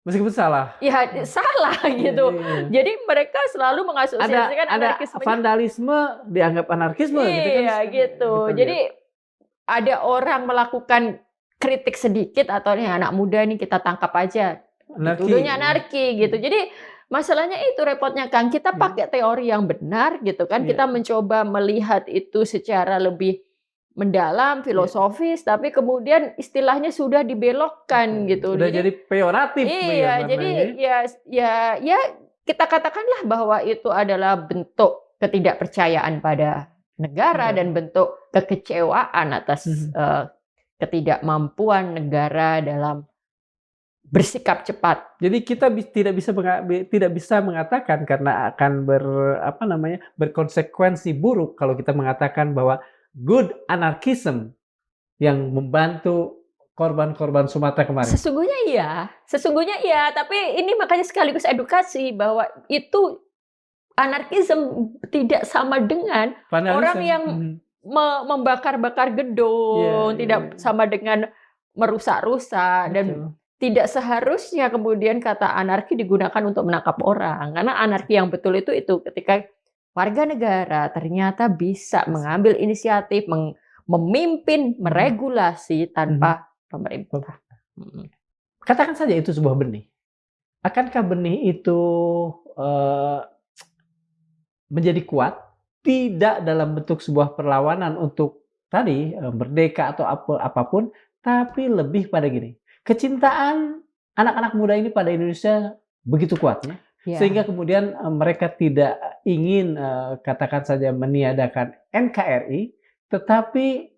Meskipun salah. ya salah Iya gitu. iya iya. Jadi mereka selalu mengasosiasikan Ada anarkismenya, vandalisme dianggap anarkisme gitu kan iya sering gitu. kita lihat. Jadi ada orang melakukan kritik sedikit atau nih anak muda nih kita tangkap aja, Anarki. dituduhnya anarki gitu. Mhm. Jadi masalahnya itu repotnya Kang, kita Iya pakai teori yang benar gitu kan, kita iya mencoba melihat itu secara lebih mendalam, iya. filosofis, tapi kemudian istilahnya sudah Oke. dibelokkan gitu. Udah jadi Jadi peyoratif ya iya, jadi warnanya ya. ya kita katakanlah bahwa itu adalah bentuk ketidakpercayaan pada negara Negara. dan bentuk kekecewaan atas, Mhm. ketidakmampuan negara dalam bersikap cepat. Jadi kita tidak bisa mengatakan karena akan apa namanya, berkonsekuensi buruk kalau kita mengatakan bahwa good anarchism yang membantu korban-korban Sumatera kemarin. Sesungguhnya iya, tapi ini makanya sekaligus edukasi bahwa itu anarkisme tidak sama dengan orang Vandalisme. yang Mhm. membakar-bakar Iya gedung, iya tidak iya. sama dengan merusak-rusak dan Betul. tidak seharusnya kemudian kata anarki digunakan untuk menangkap orang. Karena anarki yang betul itu ketika warga negara ternyata bisa Bisa. mengambil inisiatif, memimpin, Mhm meregulasi mhm. tanpa pemerintah. Mhm. Katakan saja itu sebuah benih. Akankah benih itu, eee, menjadi kuat, tidak dalam bentuk sebuah perlawanan untuk tadi, merdeka atau apapun, tapi lebih pada gini, kecintaan anak-anak muda ini pada Indonesia begitu kuatnya, Ya, sehingga kemudian, mereka tidak ingin, katakan saja meniadakan NKRI, tetapi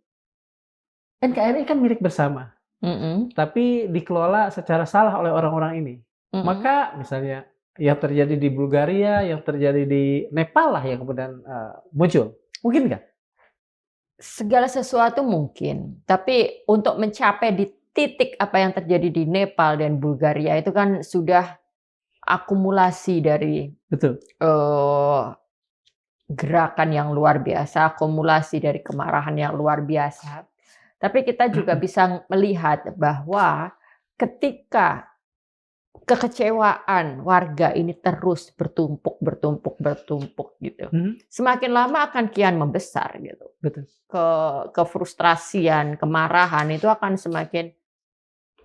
NKRI kan milik bersama. mhm, Tapi dikelola secara salah oleh orang-orang ini. mhm. Maka misalnya yang terjadi di Bulgaria, yang terjadi di Nepal lah yang kemudian, muncul. Mungkin nggak? Segala sesuatu mungkin, tapi untuk mencapai di titik apa yang terjadi di Nepal dan Bulgaria itu kan sudah akumulasi dari, Betul. eee, gerakan yang luar biasa, akumulasi dari kemarahan yang luar biasa. Tapi kita juga bisa melihat bahwa ketika kekecewaan warga ini terus bertumpuk gitu. Semakin lama akan kian membesar gitu. Betul. Kefrustrasian, kemarahan itu akan semakin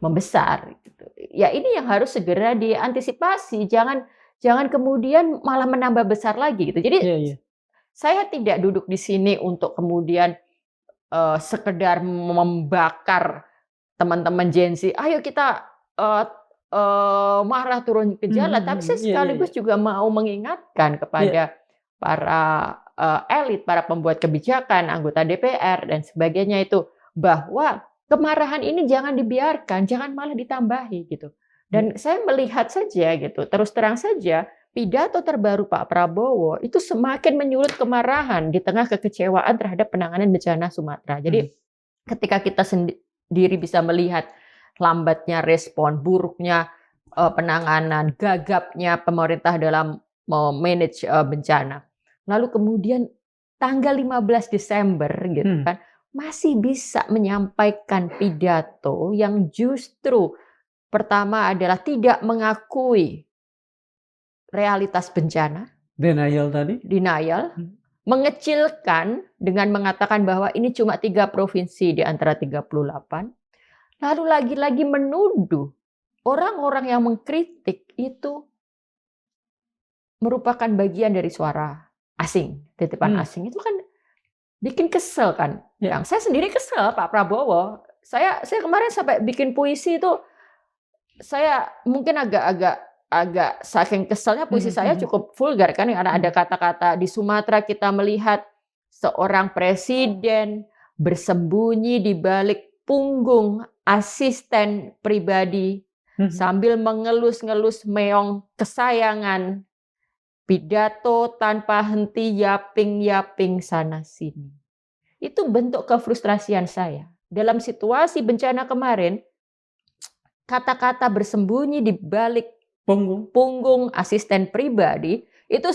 membesar gitu. Ya ini yang harus segera diantisipasi, jangan kemudian malah menambah besar lagi gitu. Jadi saya tidak duduk di sini untuk kemudian sekedar membakar teman-teman Gen Z, ayo kita marah turun ke jalan, tapi saya sekaligus juga mau mengingatkan kepada para elit, para pembuat kebijakan, anggota DPR dan sebagainya itu, bahwa kemarahan ini jangan dibiarkan, jangan malah ditambahi gitu. Dan saya melihat saja gitu, terus terang saja pidato terbaru Pak Prabowo itu semakin menyulut kemarahan di tengah kekecewaan terhadap penanganan bencana Sumatera. Jadi ketika kita sendiri bisa melihat lambatnya respon, buruknya penanganan, gagapnya pemerintah dalam memanage bencana. Lalu kemudian tanggal 15 Desember gitu kan masih bisa menyampaikan pidato yang justru pertama adalah tidak mengakui realitas bencana, denial, mengecilkan dengan mengatakan bahwa ini cuma 3 provinsi di antara 38, lalu lagi-lagi menuduh orang-orang yang mengkritik itu merupakan bagian dari suara asing, titipan asing. Itu kan bikin kesel kan. Yang saya sendiri kesel Pak Prabowo. Saya kemarin sampai bikin puisi itu, saya mungkin agak saking keselnya puisi saya cukup vulgar kan, karena ada kata-kata di Sumatera kita melihat seorang presiden bersembunyi di balik punggung asisten pribadi sambil mengelus-ngelus meong kesayangan, pidato tanpa henti yaping-yaping sana sini. Itu bentuk kefrustrasian saya. Dalam situasi bencana kemarin, kata-kata bersembunyi di balik punggung asisten pribadi itu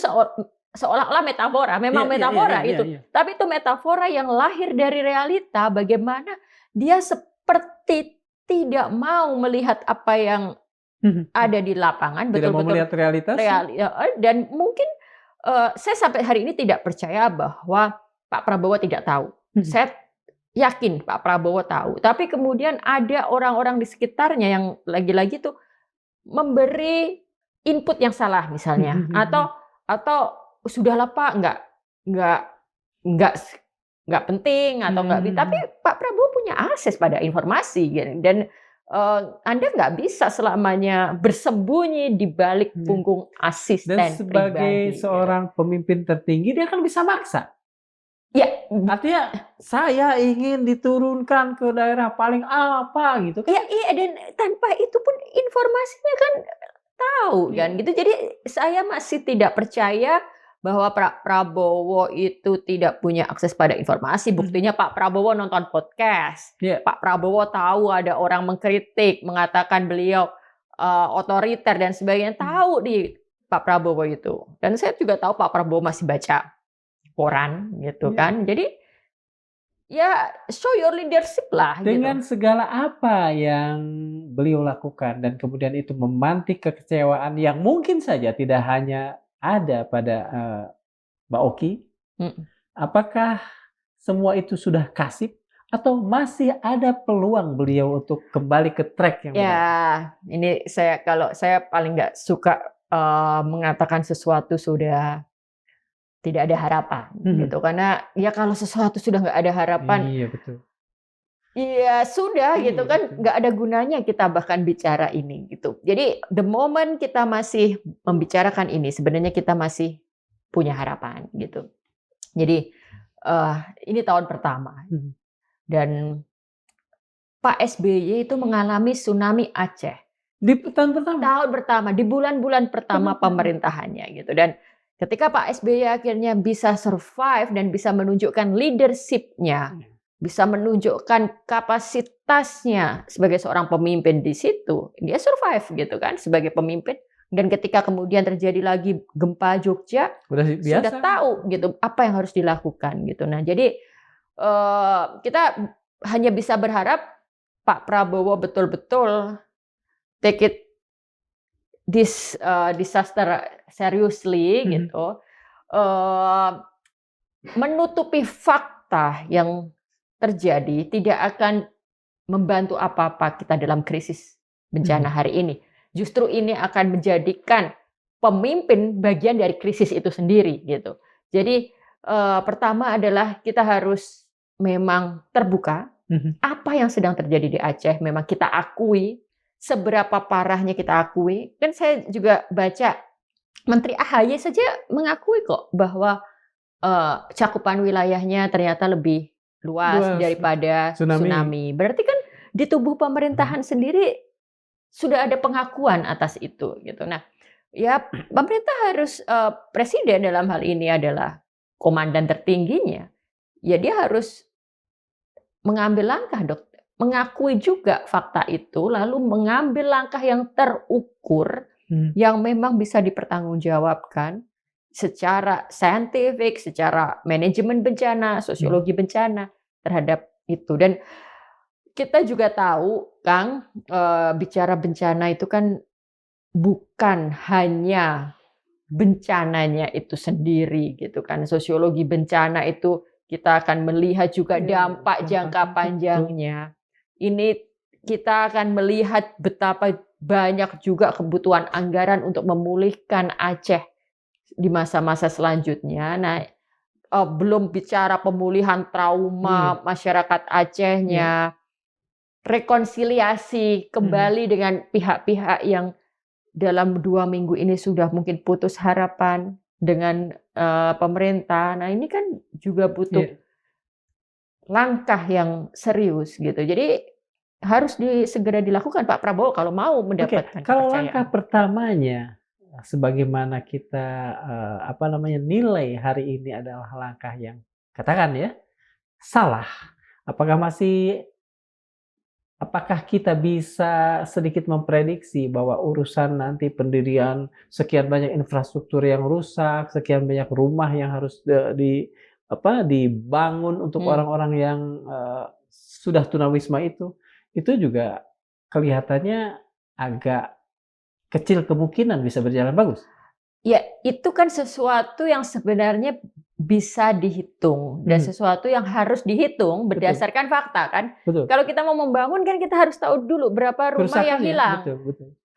seolah-olah metafora, memang metafora itu. Tapi itu metafora yang lahir dari realita, bagaimana dia seperti tidak mau melihat apa yang ada di lapangan, tidak mau melihat realitas. Dan mungkin saya sampai hari ini tidak percaya bahwa Pak Prabowo tidak tahu. Saya yakin Pak Prabowo tahu, tapi kemudian ada orang-orang di sekitarnya yang lagi-lagi tuh memberi input yang salah misalnya, atau sudahlah Pak, nggak penting atau nggak, tapi Pak Prabowo punya akses pada informasi dan Anda nggak bisa selamanya bersembunyi di balik punggung asisten dan sebagai pribadi. Seorang pemimpin tertinggi dia kan bisa maksa. Ya, artinya saya ingin diturunkan ke daerah paling apa gitu kan. Iya, dan tanpa itu pun informasinya kan tahu kan gitu. Jadi saya masih tidak percaya bahwa Pak Prabowo itu tidak punya akses pada informasi. Buktinya Pak Prabowo nonton podcast. Pak Prabowo tahu ada orang mengkritik, mengatakan beliau otoriter dan sebagainya. Tahu di Pak Prabowo itu. Dan saya juga tahu Pak Prabowo masih baca koran gitu kan. Jadi ya show your leadership lah. Dengan gitu. Segala apa yang beliau lakukan dan kemudian itu memantik kekecewaan yang mungkin saja tidak hanya ada pada Mbak Oki. Apakah semua itu sudah kasib atau masih ada peluang beliau untuk kembali ke track yang benar? Ini kalau saya paling nggak suka mengatakan sesuatu sudah tidak ada harapan gitu, karena ya kalau sesuatu sudah nggak ada harapan, betul. Iya sudah gitu kan, nggak ada gunanya kita bahkan bicara ini gitu. Jadi the moment kita masih membicarakan ini, sebenarnya kita masih punya harapan gitu. Jadi ini tahun pertama dan Pak SBY itu mengalami tsunami Aceh di tahun pertama, di bulan-bulan pertama pemerintahannya gitu. Dan ketika Pak SBY akhirnya bisa survive dan bisa menunjukkan leadership-nya, bisa menunjukkan kapasitasnya sebagai seorang pemimpin di situ, dia survive gitu kan sebagai pemimpin. Dan ketika kemudian terjadi lagi gempa Jogja, sudah tahu gitu apa yang harus dilakukan gitu. Nah, jadi kita hanya bisa berharap Pak Prabowo betul-betul take it this disaster seriously gitu, menutupi fakta yang terjadi tidak akan membantu apa-apa kita dalam krisis bencana hari ini. Justru ini akan menjadikan pemimpin bagian dari krisis itu sendiri gitu. Jadi pertama adalah kita harus memang terbuka. Apa yang sedang terjadi di Aceh memang kita akui, seberapa parahnya kita akui. Kan saya juga baca Menteri AHY saja mengakui kok bahwa cakupan wilayahnya ternyata lebih luas daripada tsunami. Berarti kan di tubuh pemerintahan sendiri sudah ada pengakuan atas itu gitu. Nah, ya pemerintah harus presiden dalam hal ini adalah komandan tertingginya. Ya dia harus mengambil langkah, mengakui juga fakta itu lalu mengambil langkah yang terukur yang memang bisa dipertanggungjawabkan secara saintifik, secara manajemen bencana, sosiologi bencana terhadap itu. Dan kita juga tahu, Kang, bicara bencana itu kan bukan hanya bencananya itu sendiri gitu kan. Sosiologi bencana itu kita akan melihat juga dampak jangka panjangnya. Ini kita akan melihat betapa banyak juga kebutuhan anggaran untuk memulihkan Aceh di masa-masa selanjutnya. Nah, belum bicara pemulihan trauma masyarakat Acehnya, rekonsiliasi kembali dengan pihak-pihak yang dalam 2 minggu ini sudah mungkin putus harapan dengan pemerintah. Nah, ini kan juga butuh langkah yang serius gitu. Jadi harus segera dilakukan Pak Prabowo kalau mau mendapatkan kalau kepercayaan. langkah pertamanya sebagaimana kita nilai hari ini adalah langkah yang katakan ya salah. Apakah kita bisa sedikit memprediksi bahwa urusan nanti pendirian sekian banyak infrastruktur yang rusak, sekian banyak rumah yang harus dibangun untuk orang-orang yang sudah tunawisma itu juga kelihatannya agak kecil kemungkinan bisa berjalan bagus. Ya, itu kan sesuatu yang sebenarnya bisa dihitung dan sesuatu yang harus dihitung berdasarkan fakta kan. Kalau kita mau membangun kan kita harus tahu dulu berapa rumah yang hilang.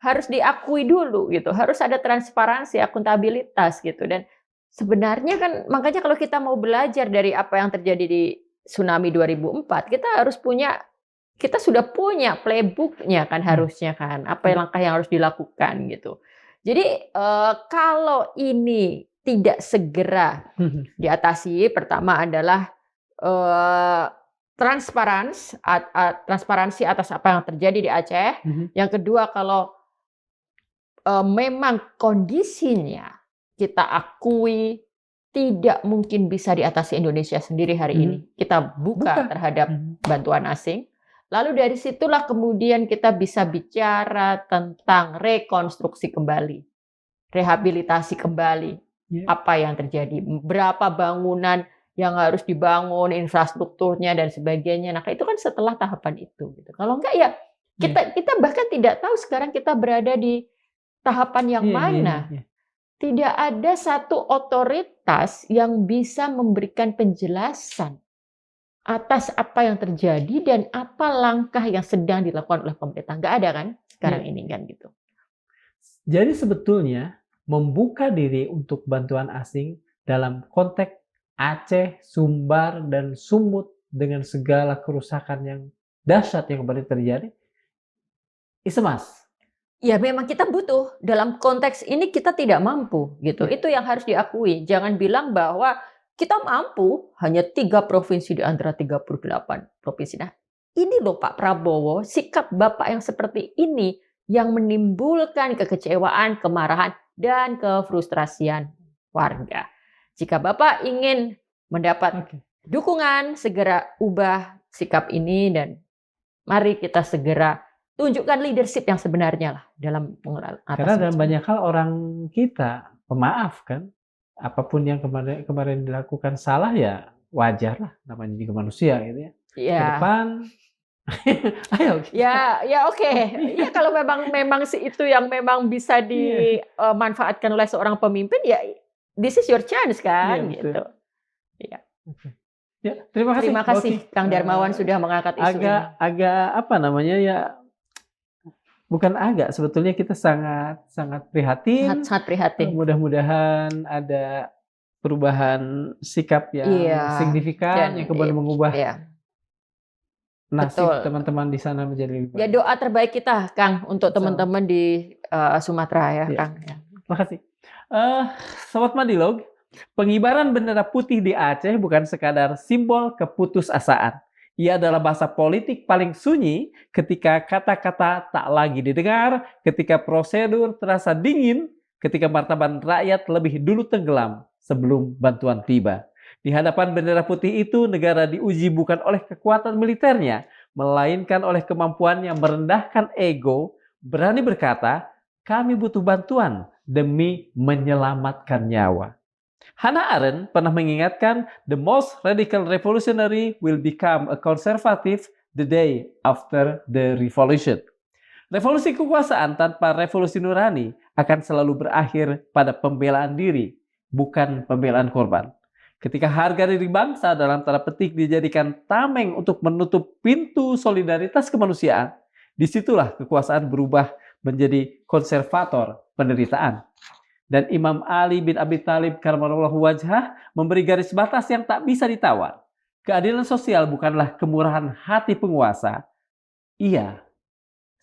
Harus diakui dulu gitu. Harus ada transparansi, akuntabilitas gitu. Dan sebenarnya kan makanya kalau kita mau belajar dari apa yang terjadi di tsunami 2004, kita sudah punya playbooknya kan harusnya kan. Apa langkah yang harus dilakukan gitu. Jadi kalau ini tidak segera diatasi, pertama adalah transparansi atas apa yang terjadi di Aceh. Yang kedua, kalau memang kondisinya kita akui tidak mungkin bisa diatasi Indonesia sendiri hari ini. Kita buka terhadap bantuan asing. Lalu dari situlah kemudian kita bisa bicara tentang rekonstruksi kembali, rehabilitasi kembali, apa yang terjadi, berapa bangunan yang harus dibangun, infrastrukturnya dan sebagainya. Nah, itu kan setelah tahapan itu. Gitu. Kalau enggak ya kita bahkan tidak tahu sekarang kita berada di tahapan yang mana. Tidak ada satu otoritas yang bisa memberikan penjelasan atas apa yang terjadi dan apa langkah yang sedang dilakukan oleh pemerintah. Nggak ada kan sekarang ini kan gitu. Jadi sebetulnya membuka diri untuk bantuan asing dalam konteks Aceh, Sumbar, dan Sumut dengan segala kerusakan yang dahsyat yang kembali terjadi, is a must. Ya memang kita butuh. Dalam konteks ini kita tidak mampu gitu. Itu yang harus diakui. Jangan bilang bahwa kita mampu hanya 3 provinsi di antara 38 provinsi. Nah, ini loh Pak Prabowo, sikap Bapak yang seperti ini yang menimbulkan kekecewaan, kemarahan, dan kefrustrasian warga. Jika Bapak ingin mendapat dukungan, segera ubah sikap ini dan mari kita segera tunjukkan leadership yang sebenarnya lah dalam mengatasi. Karena dalam banyak hal orang kita pemaaf kan. Apapun yang kemarin dilakukan salah ya wajar lah, namanya juga manusia gitu ya. Ke depan Ayo. Ya oke. Ya kalau memang itu yang memang bisa Iya. dimanfaatkan oleh seorang pemimpin, ya this is your chance Iya, kan, betul. gitu. Iya. Oke. Ya, terima kasih Terima Mbak Oki. kasih Kang Darmawan sudah mengangkat isu ini. Agak apa namanya ya, bukan agak, sebetulnya kita sangat sangat prihatin. Sangat prihatin. Mudah-mudahan ada perubahan sikap Iya, yang signifikan yang kembali mengubah iya, nasib betul. teman-teman di sana menjadi lebih Ya baik. doa terbaik kita, Kang, untuk Sama. teman-teman di Sumatera ya, Iya. Kang. Ya. Terima kasih. Sobat Madilog, pengibaran bendera putih di Aceh bukan sekadar simbol keputusasaan. Ia adalah bahasa politik paling sunyi ketika kata-kata tak lagi didengar, ketika prosedur terasa dingin, ketika martabat rakyat lebih dulu tenggelam sebelum bantuan tiba. Di hadapan bendera putih itu, negara diuji bukan oleh kekuatan militernya, melainkan oleh kemampuannya merendahkan ego, berani berkata, kami butuh bantuan demi menyelamatkan nyawa. Hannah Arendt pernah mengingatkan, the most radical revolutionary will become a conservative the day after the revolution. Revolusi kekuasaan tanpa revolusi nurani akan selalu berakhir pada pembelaan diri, bukan pembelaan korban. Ketika harga diri bangsa dalam tanda petik dijadikan tameng untuk menutup pintu solidaritas kemanusiaan, disitulah kekuasaan berubah menjadi konservator penderitaan. Dan Imam Ali bin Abi Thalib karramallahu wajhah memberi garis batas yang tak bisa ditawar. Keadilan sosial bukanlah kemurahan hati penguasa. Ia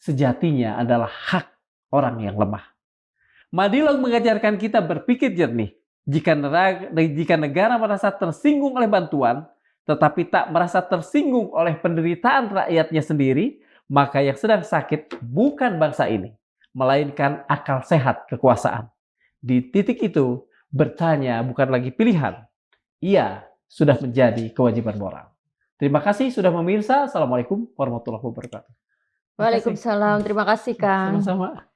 sejatinya adalah hak orang yang lemah. Madilog mengajarkan kita berpikir jernih. Jika negara merasa tersinggung oleh bantuan, tetapi tak merasa tersinggung oleh penderitaan rakyatnya sendiri, maka yang sedang sakit bukan bangsa ini, melainkan akal sehat kekuasaan. Di titik itu, bertanya bukan lagi pilihan. Ia sudah menjadi kewajiban moral. Terima kasih sudah memirsa. Assalamualaikum warahmatullahi wabarakatuh. Waalaikumsalam. Terima kasih, Kang. Sama-sama.